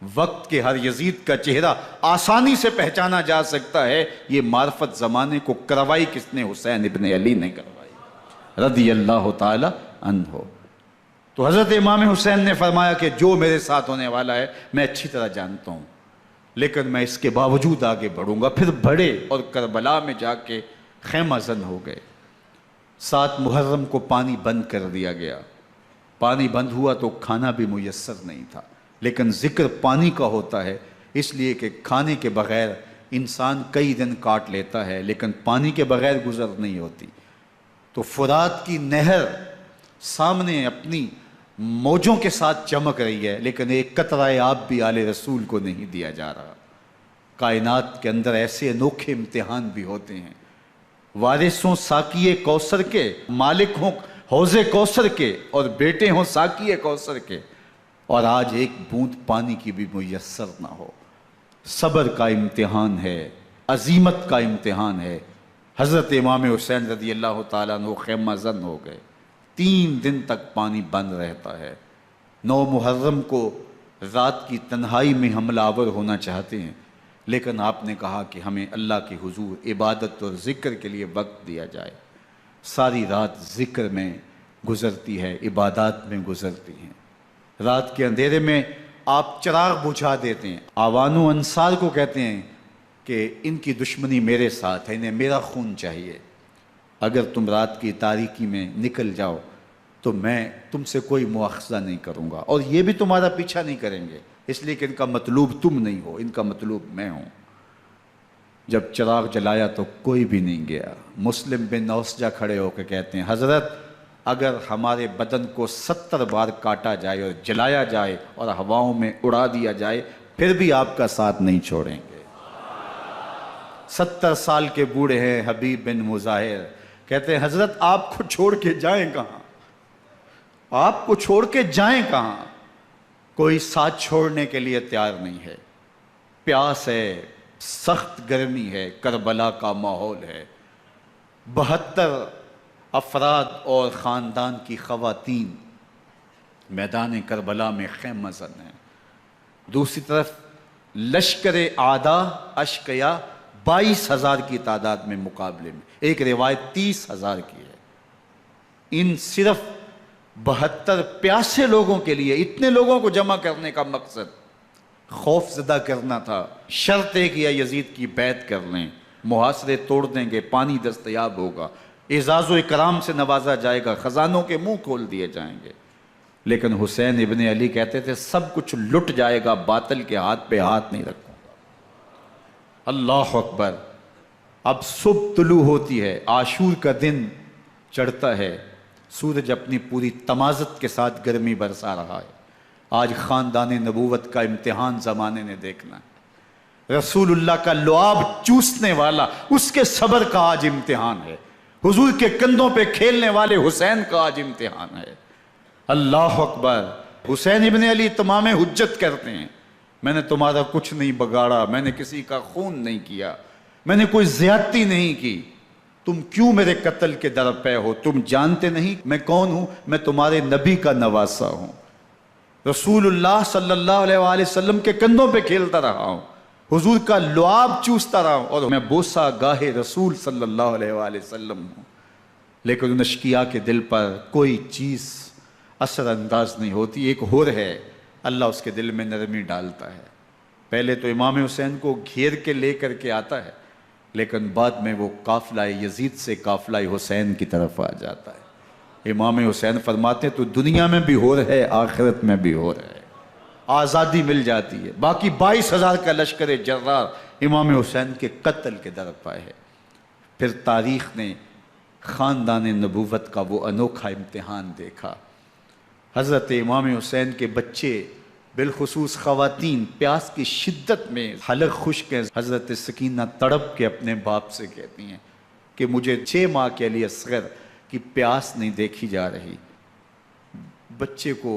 وقت کے ہر یزید کا چہرہ آسانی سے پہچانا جا سکتا ہے۔ یہ معرفت زمانے کو کروائی کس نے؟ حسین ابن علی نے کروائی رضی اللہ تعالی عنہ۔ تو حضرت امام حسین نے فرمایا کہ جو میرے ساتھ ہونے والا ہے میں اچھی طرح جانتا ہوں، لیکن میں اس کے باوجود آگے بڑھوں گا۔ پھر بڑھے اور کربلا میں جا کے خیمہ زن ہو گئے۔ 7 محرم کو پانی بند کر دیا گیا، پانی بند ہوا تو کھانا بھی میسر نہیں تھا، لیکن ذکر پانی کا ہوتا ہے اس لیے کہ کھانے کے بغیر انسان کئی دن کاٹ لیتا ہے، لیکن پانی کے بغیر گزر نہیں ہوتی۔ تو فرات کی نہر سامنے اپنی موجوں کے ساتھ چمک رہی ہے، لیکن ایک قطرہ آب بھی آل رسول کو نہیں دیا جا رہا۔ کائنات کے اندر ایسے انوکھے امتحان بھی ہوتے ہیں، وارث ہوں ساقی کوثر کے، مالک ہوں حوض کوثر کے، اور بیٹے ہوں ساقی کوثر کے، اور آج ایک بوند پانی کی بھی میسر نہ ہو۔ صبر کا امتحان ہے، عزیمت کا امتحان ہے۔ حضرت امام حسین رضی اللہ تعالیٰ عنہ خیمہ زن ہو گئے، 3 دن تک پانی بند رہتا ہے۔ 9 محرم کو رات کی تنہائی میں حملہ آور ہونا چاہتے ہیں، لیکن آپ نے کہا کہ ہمیں اللہ کے حضور عبادت اور ذکر کے لیے وقت دیا جائے۔ ساری رات ذکر میں گزرتی ہے، عبادات میں گزرتی ہیں۔ رات کے اندھیرے میں آپ چراغ بجھا دیتے ہیں۔ آوان و انصار کو کہتے ہیں کہ ان کی دشمنی میرے ساتھ ہے، انہیں میرا خون چاہیے، اگر تم رات کی تاریکی میں نکل جاؤ تو میں تم سے کوئی مواخذہ نہیں کروں گا، اور یہ بھی تمہارا پیچھا نہیں کریں گے، اس لیے کہ ان کا مطلوب تم نہیں ہو، ان کا مطلوب میں ہوں۔ جب چراغ جلایا تو کوئی بھی نہیں گیا۔ مسلم بن اوسجہ کھڑے ہو کے کہتے ہیں حضرت اگر ہمارے بدن کو 70 بار کاٹا جائے اور جلایا جائے اور ہواؤں میں اڑا دیا جائے پھر بھی آپ کا ساتھ نہیں چھوڑیں گے۔ 70 سال کے بوڑھے ہیں حبیب بن مظاہر، کہتے ہیں حضرت آپ کو چھوڑ کے جائیں کہاں، آپ کو چھوڑ کے جائیں کہاں؟ کوئی ساتھ چھوڑنے کے لیے تیار نہیں ہے۔ پیاس ہے، سخت گرمی ہے، کربلا کا ماحول ہے، 72 افراد اور خاندان کی خواتین میدان کربلا میں خیمہ زن ہیں۔ دوسری طرف لشکر اعداء اشقیا 22,000 کی تعداد میں مقابلے میں، ایک روایت 30,000 کی ہے۔ ان صرف 72 پیاسے لوگوں کے لیے اتنے لوگوں کو جمع کرنے کا مقصد خوف زدہ کرنا تھا۔ شرط ہے کہ یا یزید کی بیعت کر لیں، محاصرے توڑ دیں گے، پانی دستیاب ہوگا، اعزاز و اکرام سے نوازا جائے گا، خزانوں کے منہ کھول دیے جائیں گے۔ لیکن حسین ابن علی کہتے تھے سب کچھ لٹ جائے گا، باطل کے ہاتھ پہ ہاتھ نہیں رکھوں گا۔ اللہ اکبر۔ اب صبح طلوع ہوتی ہے، عاشور کا دن چڑھتا ہے، سورج اپنی پوری تمازت کے ساتھ گرمی برسا رہا ہے۔ آج خاندان نبوت کا امتحان زمانے نے دیکھنا ہے۔ رسول اللہ کا لعاب چوسنے والا اس کے صبر کا آج امتحان ہے۔ حضور کے کندھوں پہ کھیلنے والے حسین کا آج امتحان ہے۔ اللہ اکبر۔ حسین ابن علی تمام حجت کرتے ہیں میں نے تمہارا کچھ نہیں بگاڑا، میں نے کسی کا خون نہیں کیا، میں نے کوئی زیادتی نہیں کی، تم کیوں میرے قتل کے در پہ ہو؟ تم جانتے نہیں میں کون ہوں؟ میں تمہارے نبی کا نواسا ہوں، رسول اللہ صلی اللہ علیہ وآلہ وسلم کے کندھوں پہ کھیلتا رہا ہوں، حضور کا لعاب چوستا رہا ہوں، اور میں بوسہ گاہ رسول صلی اللہ علیہ وآلہ وسلم ہوں۔ لیکن ان اشقیاء کے دل پر کوئی چیز اثر انداز نہیں ہوتی۔ ایک ہور ہے، اللہ اس کے دل میں نرمی ڈالتا ہے۔ پہلے تو امام حسین کو گھیر کے لے کر کے آتا ہے، لیکن بعد میں وہ قافلہ یزید سے قافلہ حسین کی طرف آ جاتا ہے۔ امام حسین فرماتے ہیں تو دنیا میں بھی ہور ہے، آخرت میں بھی ہور ہے، آزادی مل جاتی ہے۔ باقی 22,000 کا لشکر جرار امام حسین کے قتل کے در پائے ہے۔ پھر تاریخ نے خاندان نبوت کا وہ انوکھا امتحان دیکھا۔ حضرت امام حسین کے بچے بالخصوص خواتین پیاس کی شدت میں حلق خشک ہیں۔ حضرت سکینہ تڑپ کے اپنے باپ سے کہتی ہیں کہ مجھے 6 ماہ کے علی اصغر کی پیاس نہیں دیکھی جا رہی۔ بچے کو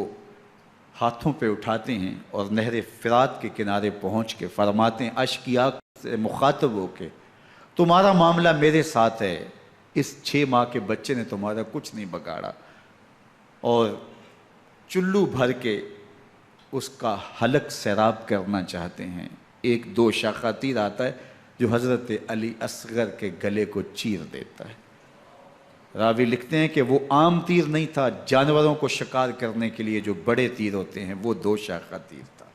ہاتھوں پہ اٹھاتے ہیں اور نہر فرات کے کنارے پہنچ کے فرماتے ہیں اشقیاء سے مخاطب ہو کے تمہارا معاملہ میرے ساتھ ہے، اس 6 ماہ کے بچے نے تمہارا کچھ نہیں بگاڑا، اور چلو بھر کے اس کا حلق سیراب کرنا چاہتے ہیں۔ ایک 2 شاخہ تیر آتا ہے جو حضرت علی اصغر کے گلے کو چیر دیتا ہے۔ راوی لکھتے ہیں کہ وہ عام تیر نہیں تھا، جانوروں کو شکار کرنے کے لیے جو بڑے تیر ہوتے ہیں وہ 2 شاخہ تیر تھا۔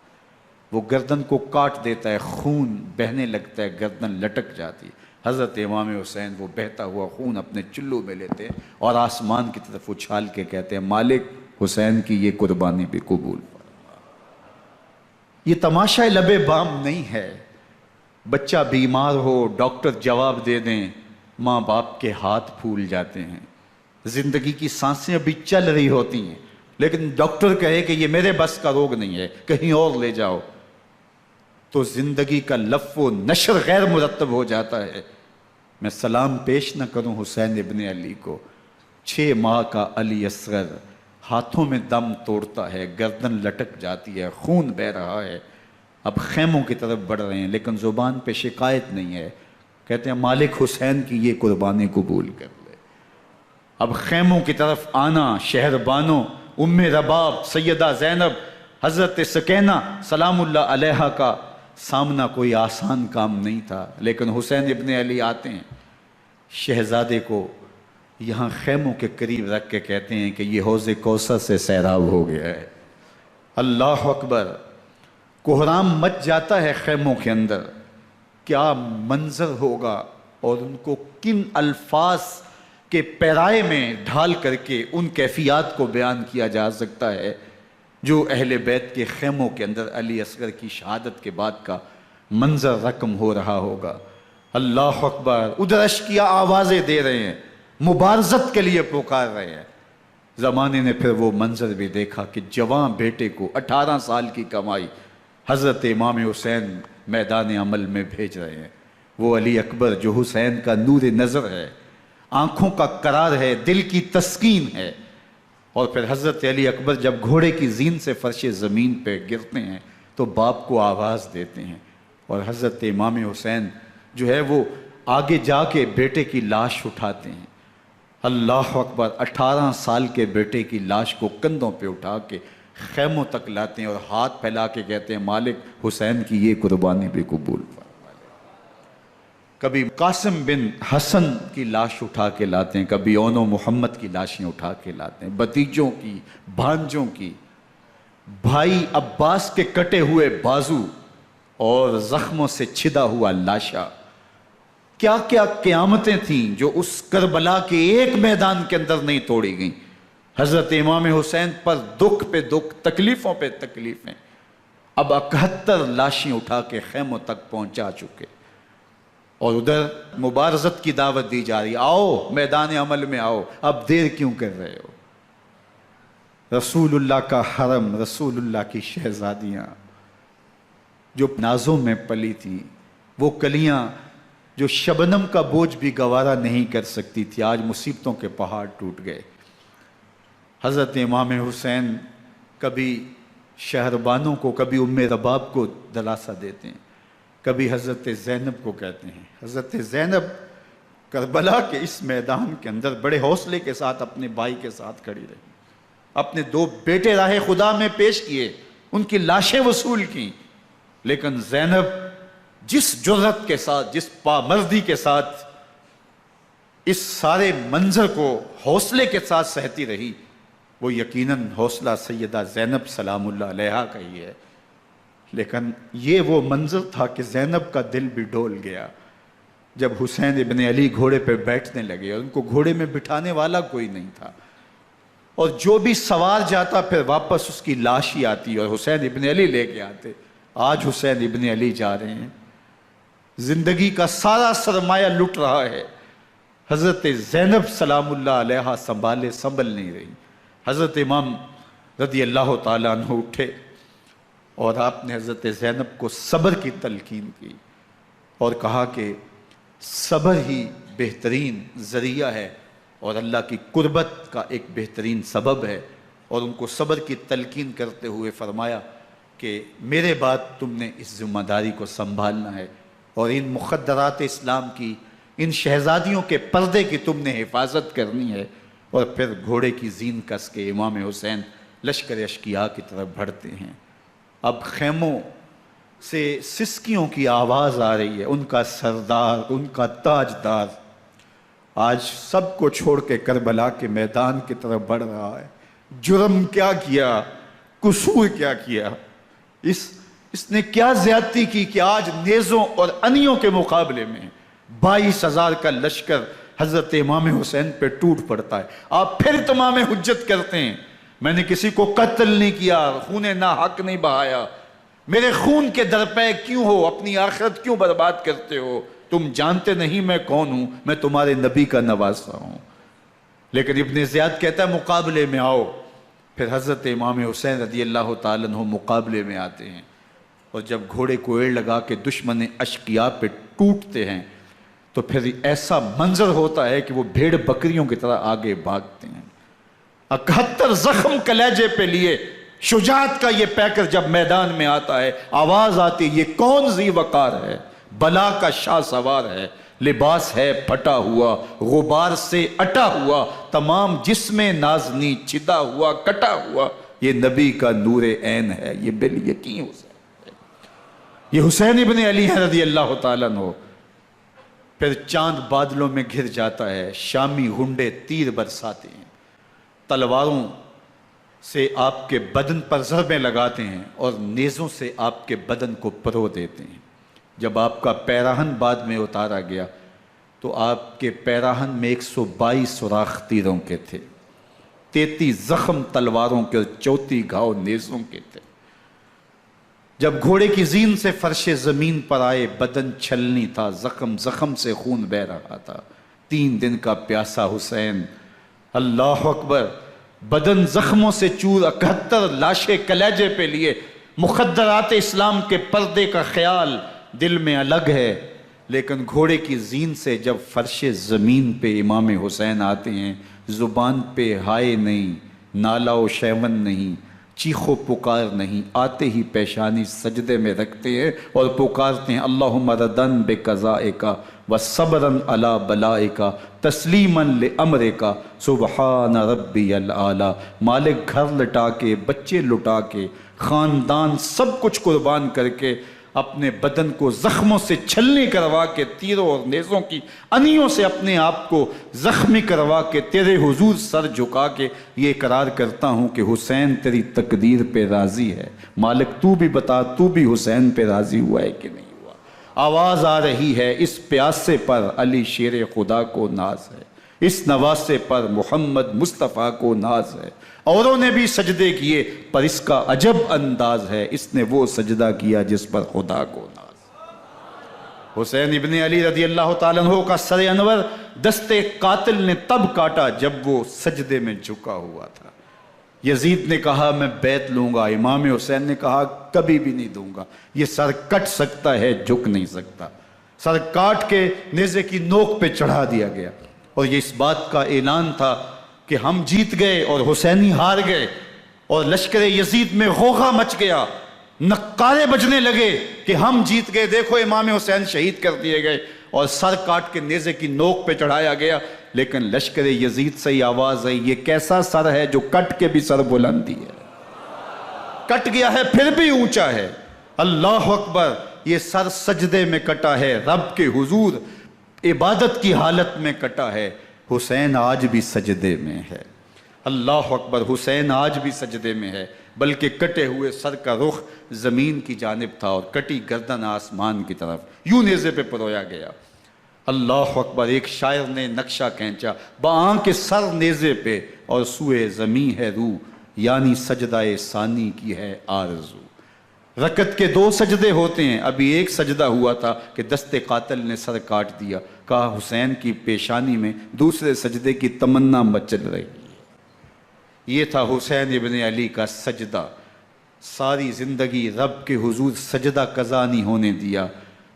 وہ گردن کو کاٹ دیتا ہے، خون بہنے لگتا ہے، گردن لٹک جاتی ہے۔ حضرت امام حسین وہ بہتا ہوا خون اپنے چلو میں لیتے ہیں اور آسمان کی طرف اچھال کے کہتے ہیں مالک حسین کی یہ قربانی بھی قبول فرما۔ یہ تماشا لب بام نہیں ہے۔ بچہ بیمار ہو، ڈاکٹر جواب دے دیں، ماں باپ کے ہاتھ پھول جاتے ہیں۔ زندگی کی سانسیں ابھی چل رہی ہوتی ہیں، لیکن ڈاکٹر کہے کہ یہ میرے بس کا روگ نہیں ہے، کہیں اور لے جاؤ، تو زندگی کا لف و نشر غیر مرتب ہو جاتا ہے۔ میں سلام پیش نہ کروں حسین ابن علی کو، 6 ماہ کا علی اصغر ہاتھوں میں دم توڑتا ہے، گردن لٹک جاتی ہے، خون بہہ رہا ہے۔ اب خیموں کی طرف بڑھ رہے ہیں، لیکن زبان پہ شکایت نہیں ہے۔ کہتے ہیں مالک حسین کی یہ قربانی قبول کر لے۔ اب خیموں کی طرف آنا، شہر بانو، ام رباب، سیدہ زینب، حضرت سکینہ سلام اللہ علیہا کا سامنا کوئی آسان کام نہیں تھا، لیکن حسین ابن علی آتے ہیں، شہزادے کو یہاں خیموں کے قریب رکھ کے کہتے ہیں کہ یہ حوض کوثر سے سیراب ہو گیا ہے۔ اللہ اکبر! کوہرام مچ جاتا ہے خیموں کے اندر، کیا منظر ہوگا، اور ان کو کن الفاظ کے پیرائے میں ڈھال کر کے ان کیفیات کو بیان کیا جا سکتا ہے جو اہل بیت کے خیموں کے اندر علی اصغر کی شہادت کے بعد کا منظر رقم ہو رہا ہوگا۔ اللہ اکبر! ادھر عشقیہ آوازیں دے رہے ہیں، مبارزت کے لیے پکار رہے ہیں۔ زمانے نے پھر وہ منظر بھی دیکھا کہ جوان بیٹے کو 18 سال کی کمائی حضرت امام حسین میدان عمل میں بھیج رہے ہیں۔ وہ علی اکبر جو حسین کا نور نظر ہے، آنکھوں کا قرار ہے، دل کی تسکین ہے۔ اور پھر حضرت علی اکبر جب گھوڑے کی زین سے فرش زمین پہ گرتے ہیں تو باپ کو آواز دیتے ہیں، اور حضرت امام حسین جو ہے وہ آگے جا کے بیٹے کی لاش اٹھاتے ہیں۔ اللہ اکبر! 18 سال کے بیٹے کی لاش کو کندھوں پہ اٹھا کے خیموں تک لاتے ہیں اور ہاتھ پھیلا کے کہتے ہیں مالک حسین کی یہ قربانی بھی قبول فرما۔ کبھی قاسم بن حسن کی لاش اٹھا کے لاتے ہیں، کبھی اون و محمد کی لاشیں اٹھا کے لاتے ہیں، بھتیجوں کی، بھانجوں کی، بھائی عباس کے کٹے ہوئے بازو اور زخموں سے چھدا ہوا لاشا۔ کیا کیا قیامتیں تھیں جو اس کربلا کے ایک میدان کے اندر نہیں توڑی گئیں۔ حضرت امام حسین پر دکھ پہ دکھ، تکلیفوں پہ تکلیفیں۔ اب 71 لاشیں اٹھا کے خیموں تک پہنچا چکے، اور ادھر مبارزت کی دعوت دی جا رہی، آؤ میدان عمل میں آؤ، اب دیر کیوں کر رہے ہو۔ رسول اللہ کا حرم، رسول اللہ کی شہزادیاں جو نازوں میں پلی تھیں، وہ کلیاں جو شبنم کا بوجھ بھی گوارا نہیں کر سکتی تھی، آج مصیبتوں کے پہاڑ ٹوٹ گئے۔ حضرت امام حسین کبھی شہربانوں کو، کبھی ام رباب کو دلاسا دیتے ہیں، کبھی حضرت زینب کو کہتے ہیں۔ حضرت زینب کربلا کے اس میدان کے اندر بڑے حوصلے کے ساتھ اپنے بھائی کے ساتھ کھڑی رہی، اپنے 2 بیٹے راہ خدا میں پیش کیے، ان کی لاشیں وصول کیں، لیکن زینب جس جرأت کے ساتھ، جس پامردی کے ساتھ اس سارے منظر کو حوصلے کے ساتھ سہتی رہی، وہ یقیناً حوصلہ سیدہ زینب سلام اللہ علیہا کا ہی ہے۔ لیکن یہ وہ منظر تھا کہ زینب کا دل بھی ڈول گیا جب حسین ابن علی گھوڑے پہ بیٹھنے لگے، اور ان کو گھوڑے میں بٹھانے والا کوئی نہیں تھا، اور جو بھی سوار جاتا پھر واپس اس کی لاش ہی آتی اور حسین ابن علی لے کے آتے۔ آج حسین ابن علی جا رہے ہیں، زندگی کا سارا سرمایہ لٹ رہا ہے، حضرت زینب سلام اللہ علیہا سنبھل نہیں رہی۔ حضرت امام رضی اللہ تعالیٰ عنہ اٹھے اور آپ نے حضرت زینب کو صبر کی تلقین کی اور کہا کہ صبر ہی بہترین ذریعہ ہے اور اللہ کی قربت کا ایک بہترین سبب ہے، اور ان کو صبر کی تلقین کرتے ہوئے فرمایا کہ میرے بعد تم نے اس ذمہ داری کو سنبھالنا ہے، اور ان مخدرات اسلام کی، ان شہزادیوں کے پردے کی تم نے حفاظت کرنی ہے۔ اور پھر گھوڑے کی زین کس کے امام حسین لشکر اشقیاء کی طرف بڑھتے ہیں۔ اب خیموں سے سسکیوں کی آواز آ رہی ہے، ان کا سردار، ان کا تاجدار آج سب کو چھوڑ کے کربلا کے میدان کی طرف بڑھ رہا ہے۔ جرم کیا کیا، قصور کیا کیا، اس نے کیا زیادتی کی کہ آج نیزوں اور انیوں کے مقابلے میں 22,000 کا لشکر حضرت امام حسین پہ ٹوٹ پڑتا ہے۔ آپ پھر تمام حجت کرتے ہیں میں نے کسی کو قتل نہیں کیا، خون ناحق نہیں بہایا، میرے خون کے درپے کیوں ہو، اپنی آخرت کیوں برباد کرتے ہو، تم جانتے نہیں میں کون ہوں، میں تمہارے نبی کا نواسا ہوں۔ لیکن ابن زیاد کہتا ہے مقابلے میں آؤ۔ پھر حضرت امام حسین رضی اللہ تعالیٰ عنہ مقابلے میں آتے ہیں، اور جب گھوڑے کو ایڑ لگا کے دشمن اشقیاء پہ ٹوٹتے ہیں تو پھر ایسا منظر ہوتا ہے کہ وہ بھیڑ بکریوں کی طرح آگے بھاگتے ہیں۔ 71 زخم کلیجے پہ لیے شجاعت کا یہ پیکر جب میدان میں آتا ہے، آواز آتی یہ کون ذی وقار ہے، بلا کا شاہ سوار ہے، لباس ہے پھٹا ہوا، غبار سے اٹا ہوا، تمام جسم نازنی چھدا ہوا کٹا ہوا، یہ نبی کا نور عین ہے، یہ بال یقین ہو سکتا ہے۔ یہ حسین ابن علی ہیں رضی اللہ تعالیٰ عنہ۔ پھر چاند بادلوں میں گھر جاتا ہے، شامی غنڈے تیر برساتے ہیں، تلواروں سے آپ کے بدن پر ضربیں لگاتے ہیں اور نیزوں سے آپ کے بدن کو پرو دیتے ہیں۔ جب آپ کا پیراہن بعد میں اتارا گیا تو آپ کے پیراہن میں 122 سوراخ تیروں کے تھے، 33 زخم تلواروں کے اور 34 گھاؤ نیزوں کے تھے۔ جب گھوڑے کی زین سے فرش زمین پر آئے، بدن چھلنی تھا، زخم زخم سے خون بہ رہا تھا۔ 3 دن کا پیاسا حسین، اللہ اکبر، بدن زخموں سے چور، 71 لاشیں کلیجے پہ لیے، مخدرات اسلام کے پردے کا خیال دل میں الگ ہے، لیکن گھوڑے کی زین سے جب فرش زمین پہ امام حسین آتے ہیں، زبان پہ ہائے نہیں، نالا و شیون نہیں، چیخ و پکار نہیں، آتے ہی پیشانی سجدے میں رکھتے ہیں اور پکارتے ہیں اللہم ردن بقضائک وصبرن علی بلائک تسلیما لامرک سبحان ربی الاعلی۔ مالک گھر لٹا کے، بچے لٹا کے، خاندان سب کچھ قربان کر کے، اپنے بدن کو زخموں سے چھلنی کروا کے، تیروں اور نیزوں کی انیوں سے اپنے آپ کو زخمی کروا کے، تیرے حضور سر جھکا کے یہ اقرار کرتا ہوں کہ حسین تیری تقدیر پہ راضی ہے۔ مالک تو بھی بتا، تو بھی حسین پہ راضی ہوا ہے کہ نہیں ہوا؟ آواز آ رہی ہے، اس پیاسے پر علی شیر خدا کو ناز ہے، اس نواسے پر محمد مصطفیٰ کو ناز ہے۔ اوروں نے بھی سجدے کیے پر اس کا عجب انداز ہے، اس نے وہ سجدہ کیا جس پر خدا کو ناز۔ حسین ابن علی رضی اللہ تعالیٰ عنہ کا سر انور دست قاتل نے تب کاٹا جب وہ سجدے میں جھکا ہوا تھا۔ یزید نے کہا میں بیعت لوں گا، امام حسین نے کہا کبھی بھی نہیں دوں گا، یہ سر کٹ سکتا ہے، جھک نہیں سکتا۔ سر کاٹ کے نیزے کی نوک پہ چڑھا دیا گیا، اور یہ اس بات کا اعلان تھا کہ ہم جیت گئے اور حسینی ہار گئے، اور لشکر یزید میں غوغا مچ گیا، نقارے بجنے لگے کہ ہم جیت گئے، دیکھو امام حسین شہید کر دیے گئے، اور سر کاٹ کے نیزے کی نوک پہ چڑھایا گیا۔ لیکن لشکر یزید سے یہ آواز آئی، یہ کیسا سر ہے جو کٹ کے بھی سر بلندی ہے، کٹ گیا ہے پھر بھی اونچا ہے۔ اللہ اکبر، یہ سر سجدے میں کٹا ہے، رب کے حضور عبادت کی حالت میں کٹا ہے۔ حسین آج بھی سجدے میں ہے، اللہ اکبر، حسین آج بھی سجدے میں ہے، بلکہ کٹے ہوئے سر کا رخ زمین کی جانب تھا اور کٹی گردن آسمان کی طرف، یوں نیزے پہ پرویا گیا۔ اللہ اکبر، ایک شاعر نے نقشہ کھینچا، بآنکھ سر نیزے پہ اور سوئے زمیں ہے روح، یعنی سجدہ ثانی کی ہے آرزو۔ رکعت کے 2 سجدے ہوتے ہیں، ابھی ایک سجدہ ہوا تھا کہ دست قاتل نے سر کاٹ دیا، کہا حسین کی پیشانی میں دوسرے سجدے کی تمنا مچل رہی ہے۔ یہ تھا حسین ابن علی کا سجدہ، ساری زندگی رب کے حضور سجدہ قضا نہیں ہونے دیا۔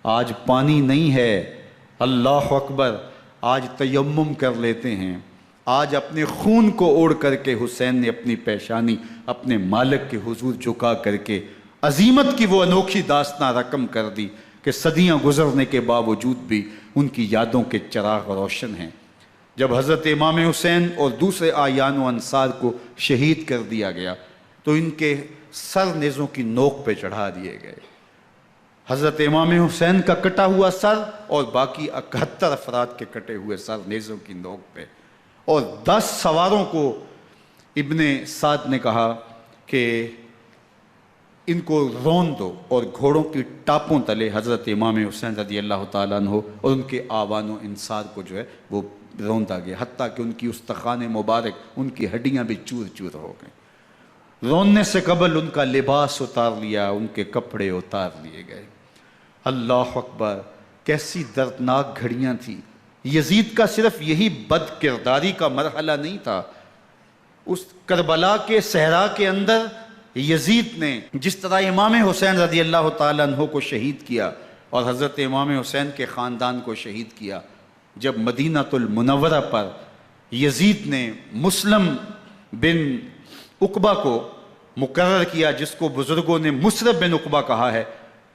آج پانی نہیں ہے، اللہ اکبر، آج تیمم کر لیتے ہیں، آج اپنے خون کو اوڑھ کر کے حسین نے اپنی پیشانی اپنے مالک کے حضور جھکا کر کے عظیمت کی وہ انوکھی داستان رقم کر دی کہ صدیاں گزرنے کے باوجود بھی ان کی یادوں کے چراغ روشن ہیں۔ جب حضرت امام حسین اور دوسرے آیان و انصار کو شہید کر دیا گیا تو ان کے سر نیزوں کی نوک پہ چڑھا دیے گئے۔ حضرت امام حسین کا کٹا ہوا سر اور باقی 71 افراد کے کٹے ہوئے سر نیزوں کی نوک پہ، اور 10 سواروں کو ابن سعد نے کہا کہ ان کو رون دو، اور گھوڑوں کی ٹاپوں تلے حضرت امام حسین رضی اللہ تعالیٰ عنہ اور ان کے آوان و انصار کو جو ہے وہ روندا گیا، حتیٰ کہ ان کی استخوان مبارک، ان کی ہڈیاں بھی چور چور ہو گئیں۔ روننے سے قبل ان کا لباس اتار لیا، ان کے کپڑے اتار لیے گئے۔ اللہ اکبر، کیسی دردناک گھڑیاں تھیں۔ یزید کا صرف یہی بد کرداری کا مرحلہ نہیں تھا، اس کربلا کے صحرا کے اندر یزید نے جس طرح امام حسین رضی اللہ تعالیٰ عنہ کو شہید کیا اور حضرت امام حسین کے خاندان کو شہید کیا، جب مدینہ المنورہ پر یزید نے مسلم بن عقبہ کو مقرر کیا، جس کو بزرگوں نے مصرب بن عقبہ کہا ہے،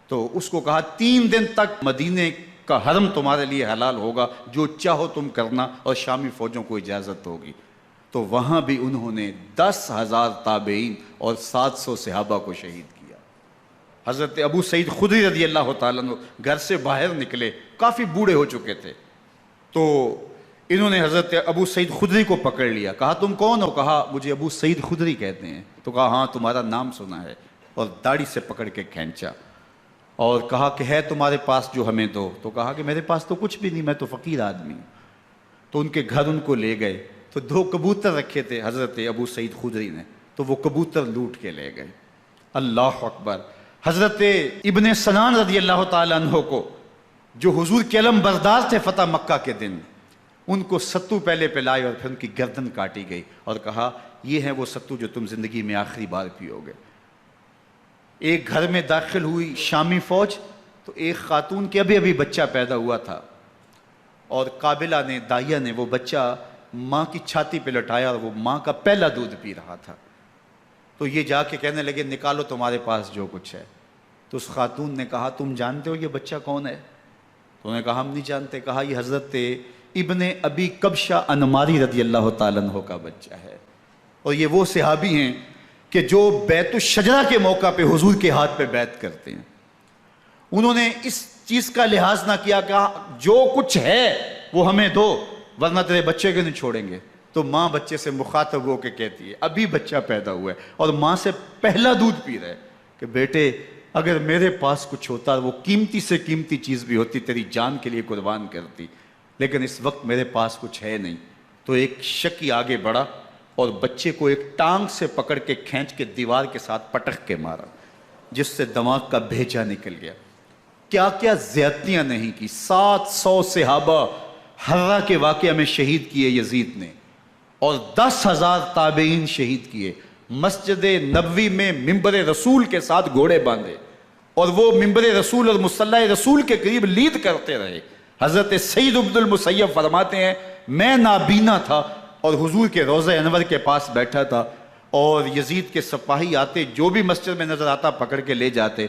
تو اس کو کہا 3 دن تک مدینے کا حرم تمہارے لیے حلال ہوگا، جو چاہو تم کرنا، اور شامی فوجوں کو اجازت ہوگی۔ تو وہاں بھی انہوں نے 10,000 تابعین اور 700 صحابہ کو شہید کیا۔ حضرت ابو سعید خدری رضی اللہ تعالیٰ عنہ گھر سے باہر نکلے، کافی بوڑھے ہو چکے تھے، تو انہوں نے حضرت ابو سعید خدری کو پکڑ لیا، کہا تم کون ہو؟ کہا مجھے ابو سعید خدری کہتے ہیں۔ تو کہا ہاں تمہارا نام سنا ہے، اور داڑھی سے پکڑ کے کھینچا اور کہا کہ ہے تمہارے پاس جو ہمیں دو؟ تو کہا کہ میرے پاس تو کچھ بھی نہیں، میں تو فقیر آدمی ہوں۔ تو ان کے گھر ان کو لے گئے، تو 2 کبوتر رکھے تھے حضرت ابو سعید خدری نے، تو وہ کبوتر لوٹ کے لے گئے۔ اللہ اکبر۔ حضرت ابن سنان رضی اللہ تعالیٰ عنہ کو، جو حضور کے علم بردار تھے فتح مکہ کے دن، ان کو ستو پہلے پلائے اور پھر ان کی گردن کاٹی گئی اور کہا یہ ہے وہ ستو جو تم زندگی میں آخری بار پیو گے۔ ایک گھر میں داخل ہوئی شامی فوج، تو ایک خاتون کے ابھی بچہ پیدا ہوا تھا، اور قابلہ نے، دائیہ نے وہ بچہ ماں کی چھاتی پہ لٹایا، اور وہ ماں کا پہلا دودھ پی رہا تھا۔ تو یہ جا کے کہنے لگے نکالو تمہارے پاس جو کچھ ہے۔ تو اس خاتون نے کہا تم جانتے ہو یہ بچہ کون ہے؟ تو انہوں نے کہا ہم نہیں جانتے۔ کہا یہ حضرت ابن ابی کبشہ انماری رضی اللہ تعالیٰ عنہ کا بچہ ہے، اور یہ وہ صحابی ہیں کہ جو بیعت الشجرہ کے موقع پہ حضور کے ہاتھ پہ بیعت کرتے ہیں۔ انہوں نے اس چیز کا لحاظ نہ کیا کہ جو کچھ ہے وہ ہمیں دو ورنہ تیرے بچے کو نہیں چھوڑیں گے۔ تو ماں بچے سے مخاطب ہو کے کہتی ہے، ابھی بچہ پیدا ہوا ہے اور ماں سے پہلا دودھ پی رہا ہے، کہ بیٹے اگر میرے پاس کچھ ہوتا، وہ قیمتی سے قیمتی چیز بھی ہوتی، تیری جان کے لیے قربان کرتی، لیکن اس وقت میرے پاس کچھ ہے نہیں۔ تو ایک شکی آگے بڑھا اور بچے کو ایک ٹانگ سے پکڑ کے کھینچ کے دیوار کے ساتھ پٹک کے مارا، جس سے دماغ کا بھیجا نکل گیا۔ کیا کیا زیادتیاں نہیں کی۔ 700 صحابہ حرہ کے واقعہ میں شہید کیے یزید نے، اور 10,000 تابعین شہید کیے۔ مسجد نبوی میں منبر رسول کے ساتھ گھوڑے باندھے، اور وہ منبر رسول اور مصلی رسول کے قریب لید کرتے رہے۔ حضرت سعید عبد المسیب فرماتے ہیں میں نابینا تھا اور حضور کے روضہ انور کے پاس بیٹھا تھا، اور یزید کے سپاہی آتے، جو بھی مسجد میں نظر آتا پکڑ کے لے جاتے،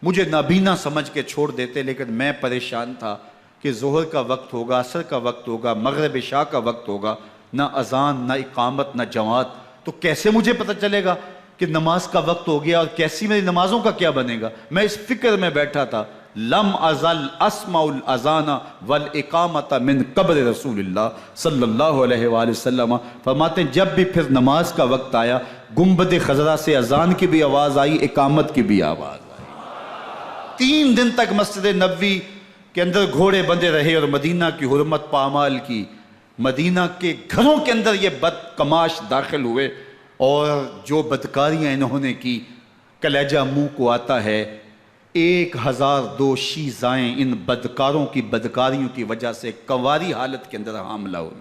مجھے نابینا سمجھ کے چھوڑ دیتے، لیکن میں پریشان تھا کہ ظہر کا وقت ہوگا، عصر کا وقت ہوگا، مغرب عشاء کا وقت ہوگا، نہ اذان، نہ اقامت، نہ جماعت، تو کیسے مجھے پتہ چلے گا کہ نماز کا وقت ہو گیا، اور کیسی میری نمازوں کا کیا بنے گا؟ میں اس فکر میں بیٹھا تھا۔ لم ازل اسمع الاذان والاقامت من قبر رسول اللہ صلی اللہ علیہ وآلہ وسلم۔ فرماتے ہیں جب بھی پھر نماز کا وقت آیا، گنبد خضرا سے اذان کی بھی آواز آئی، اقامت کی بھی آواز آئی۔ 3 دن تک مسجد نبوی کے اندر گھوڑے بندے رہے، اور مدینہ کی حرمت پامال کی۔ مدینہ کے گھروں کے اندر یہ بدکماش داخل ہوئے، اور جو بدکاریاں انہوں نے کی کلیجہ منہ کو آتا ہے۔ 1002 شیزائیں ان بدکاروں کی بدکاریوں کی وجہ سے کنواری حالت کے اندر حاملہ ہوئی۔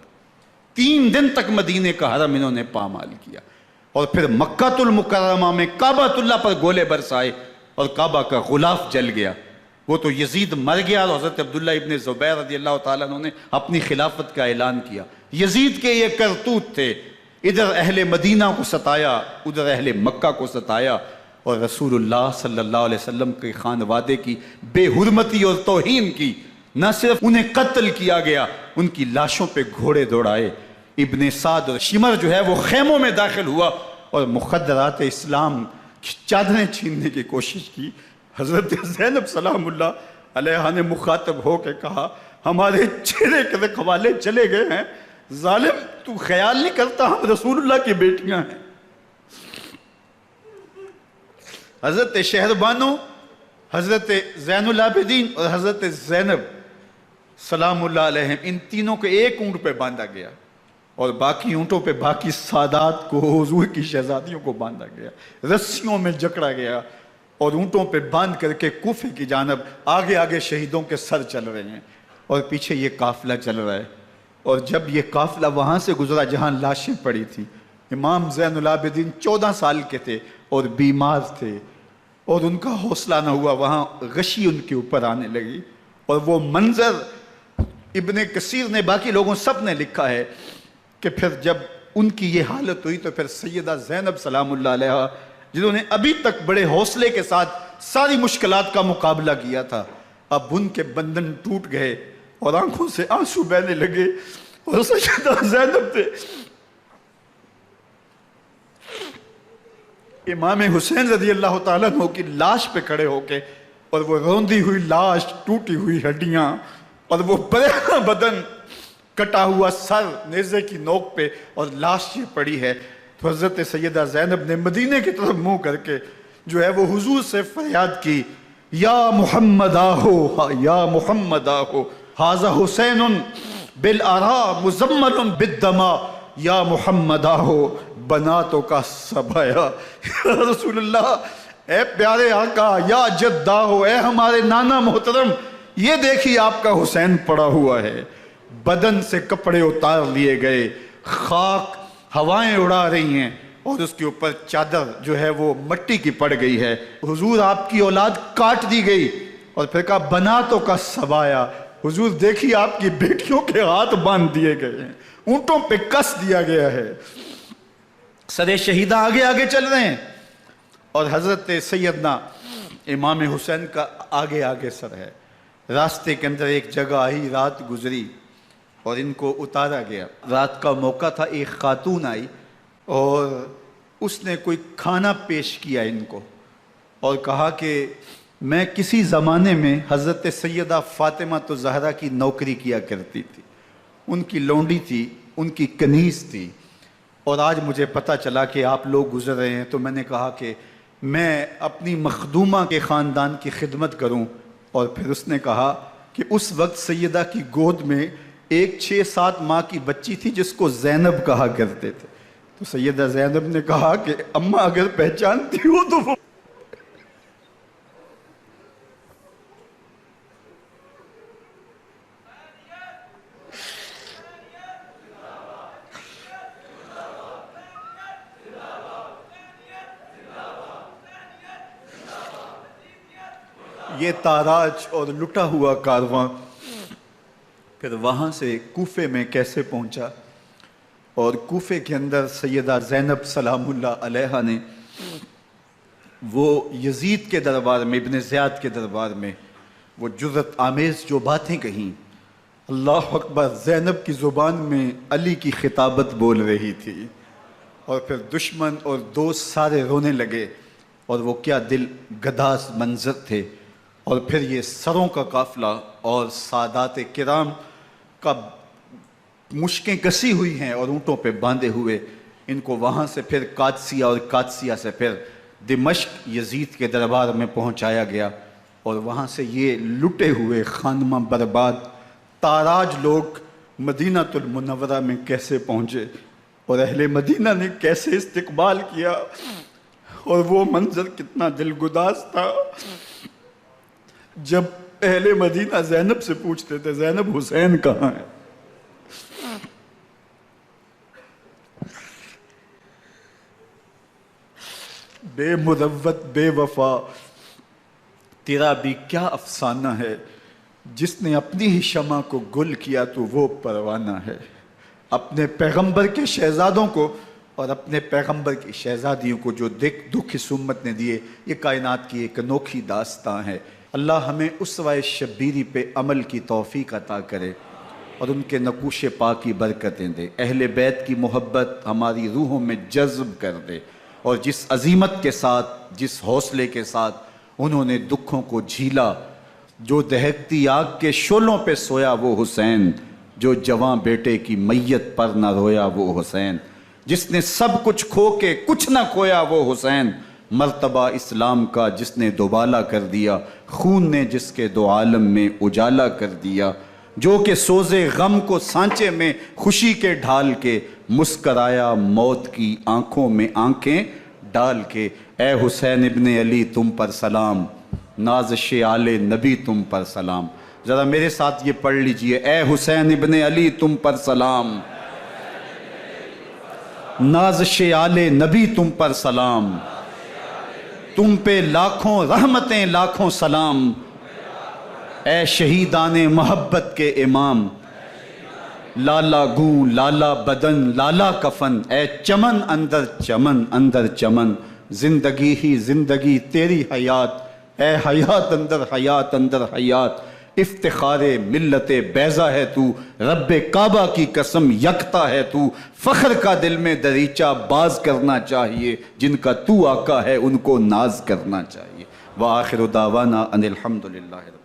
3 دن تک مدینے کا حرم انہوں نے پامال کیا، اور پھر مکہ المکرمہ میں کعبہ اللہ پر گولے برسائے، اور کعبہ کا غلاف جل گیا۔ وہ تو یزید مر گیا، اور حضرت عبداللہ ابن زبیر رضی اللہ تعالیٰ عنہ نے اپنی خلافت کا اعلان کیا۔ یزید کے یہ کرتوت تھے، ادھر اہل مدینہ کو ستایا، ادھر اہل مکہ کو ستایا، اور رسول اللہ صلی اللہ علیہ وسلم کے خانوادے کی بے حرمتی اور توہین کی۔ نہ صرف انہیں قتل کیا گیا، ان کی لاشوں پہ گھوڑے دوڑائے۔ ابن سعد اور شمر جو ہے وہ خیموں میں داخل ہوا اور مخدرات اسلام کی چادریں چھیننے کی کوشش کی۔ حضرت زینب سلام اللہ علیہ نے مخاطب ہو کے کہا ہمارے چہرے کے رکھوالے چلے گئے ہیں، ظالم تو خیال نہیں کرتا ہم رسول اللہ کی بیٹیاں ہیں۔ حضرت شہربانو، حضرت زین العابدین اور حضرت زینب سلام اللہ علیہم، ان تینوں کو ایک اونٹ پہ باندھا گیا، اور باقی اونٹوں پہ باقی سادات کو، حضور کی شہزادیوں کو باندھا گیا، رسیوں میں جکڑا گیا، اور اونٹوں پہ باندھ کر کے کوفے کی جانب آگے آگے شہیدوں کے سر چل رہے ہیں، اور پیچھے یہ قافلہ چل رہا ہے۔ اور جب یہ قافلہ وہاں سے گزرا جہاں لاشیں پڑی تھی، امام زین العابدین 14 سال کے تھے اور بیمار تھے، اور ان کا حوصلہ نہ ہوا، وہاں غشی ان کے اوپر آنے لگی، اور وہ منظر ابن کثیر نے، باقی لوگوں سب نے لکھا ہے کہ پھر جب ان کی یہ حالت ہوئی تو پھر سیدہ زینب سلام اللہ علیہ، جنہوں نے ابھی تک بڑے حوصلے کے ساتھ ساری مشکلات کا مقابلہ کیا تھا، اب ان کے بندھن ٹوٹ گئے اور آنکھوں سے آنسو بہنے لگے، اور سیدہ زینب تھے امام حسین رضی اللہ تعالیٰ عنہ کی لاش پہ کھڑے ہو کے، اور وہ روندی ہوئی لاش، ٹوٹی ہوئی ہڈیاں، اور وہ برینا بدن، کٹا ہوا سر نیزے کی نوک پہ، اور لاش یہ پڑی ہے، تو حضرت سیدہ زینب نے مدینے کی طرف منہ کر کے جو ہے وہ حضور سے فریاد کی، یا محمد آہو، یا محمد آہو، ھذا حسین بالآراء مزمل بالدماء، یا محمد آہو بناتوں کا سبایا۔ یا رسول اللہ، اے پیارے آقا، یا جد آہو، اے ہمارے نانا محترم، یہ دیکھیے آپ کا حسین پڑا ہوا ہے، بدن سے کپڑے اتار لیے گئے، خاک ہوائیں اڑا رہی ہیں، اور اس کے اوپر چادر جو ہے وہ مٹی کی پڑ گئی ہے۔ حضور آپ کی اولاد کاٹ دی گئی، اور پھر کہا بناتوں کا سبایا، حضور دیکھیے آپ کی بیٹیوں کے ہاتھ باندھ دیے گئے ہیں، اونٹوں پہ کس دیا گیا ہے، سر شہیدہ آگے آگے چل رہے ہیں، اور حضرت سیدنا امام حسین کا آگے آگے سر ہے۔ راستے کے اندر ایک جگہ آئی، رات گزری اور ان کو اتارا گیا۔ رات کا موقع تھا، ایک خاتون آئی اور اس نے کوئی کھانا پیش کیا ان کو، اور کہا کہ میں کسی زمانے میں حضرت سیدہ فاطمہ زہرا کی نوکری کیا کرتی تھی، ان کی لونڈی تھی، ان کی کنیز تھی، اور آج مجھے پتہ چلا کہ آپ لوگ گزر رہے ہیں، تو میں نے کہا کہ میں اپنی مخدومہ کے خاندان کی خدمت کروں۔ اور پھر اس نے کہا کہ اس وقت سیدہ کی گود میں ایک 6-7 ماہ کی بچی تھی جس کو زینب کہا کرتے تھے، تو سیدہ زینب نے کہا کہ اماں اگر پہچانتی ہو تو وہ یہ تاراج اور لٹا ہوا کارواں پھر وہاں سے کوفے میں کیسے پہنچا، اور کوفے کے اندر سیدہ زینب سلام اللہ علیہا نے وہ یزید کے دربار میں، ابن زیاد کے دربار میں وہ جرأت آمیز جو باتیں کہیں، اللہ اکبر، زینب کی زبان میں علی کی خطابت بول رہی تھی، اور پھر دشمن اور دوست سارے رونے لگے، اور وہ کیا دل گداز منظر تھے۔ اور پھر یہ سروں کا قافلہ اور سادات کرام کا مشکیں کسی ہوئی ہیں اور اونٹوں پہ باندھے ہوئے، ان کو وہاں سے پھر قادسیہ، اور قادسیہ سے پھر دمشق یزید کے دربار میں پہنچایا گیا، اور وہاں سے یہ لٹے ہوئے خانمہ برباد تاراج لوگ مدینہ المنورہ میں کیسے پہنچے، اور اہل مدینہ نے کیسے استقبال کیا، اور وہ منظر کتنا دل گداز تھا جب اہل مدینہ زینب سے پوچھتے تھے زینب حسین کہاں ہے؟ بے مروت بے وفا تیرا بھی کیا افسانہ ہے، جس نے اپنی ہی شمع کو گل کیا تو وہ پروانہ ہے۔ اپنے پیغمبر کے شہزادوں کو اور اپنے پیغمبر کی شہزادیوں کو جو دکھ اس امت نے دیے، یہ کائنات کی ایک انوکھی داستان ہے۔ اللہ ہمیں اسوہ شبیری پہ عمل کی توفیق عطا کرے اور ان کے نقوش پاک کی برکتیں دے، اہل بیت کی محبت ہماری روحوں میں جذب کر دے، اور جس عظیمت کے ساتھ، جس حوصلے کے ساتھ انہوں نے دکھوں کو جھیلا، جو دہکتی آگ کے شعلوں پہ سویا وہ حسین، جو جواں بیٹے کی میت پر نہ رویا وہ حسین، جس نے سب کچھ کھو کے کچھ نہ کھویا وہ حسین، مرتبہ اسلام کا جس نے دوبالا کر دیا، خون نے جس کے دو عالم میں اجالا کر دیا، جو کہ سوزے غم کو سانچے میں خوشی کے ڈھال کے، مسکرایا موت کی آنکھوں میں آنکھیں ڈال کے۔ اے حسین ابن علی تم پر سلام، نازش آل نبی تم پر سلام۔ ذرا میرے ساتھ یہ پڑھ لیجئے، اے حسین ابن علی تم پر سلام، نازش آل نبی تم پر سلام، تم پہ لاکھوں رحمتیں لاکھوں سلام، اے شہیدان محبت کے امام، لالا گوں لالا بدن لالا کفن، اے چمن اندر چمن، زندگی ہی زندگی تیری حیات، اے حیات اندر حیات، افتخار ملت بیضا ہے تو، رب کعبہ کی قسم یکتا ہے تو، فخر کا دل میں دریچہ باز کرنا چاہیے، جن کا تو آقا ہے ان کو ناز کرنا چاہیے۔ وآخر دعوانا ان الحمدللہ۔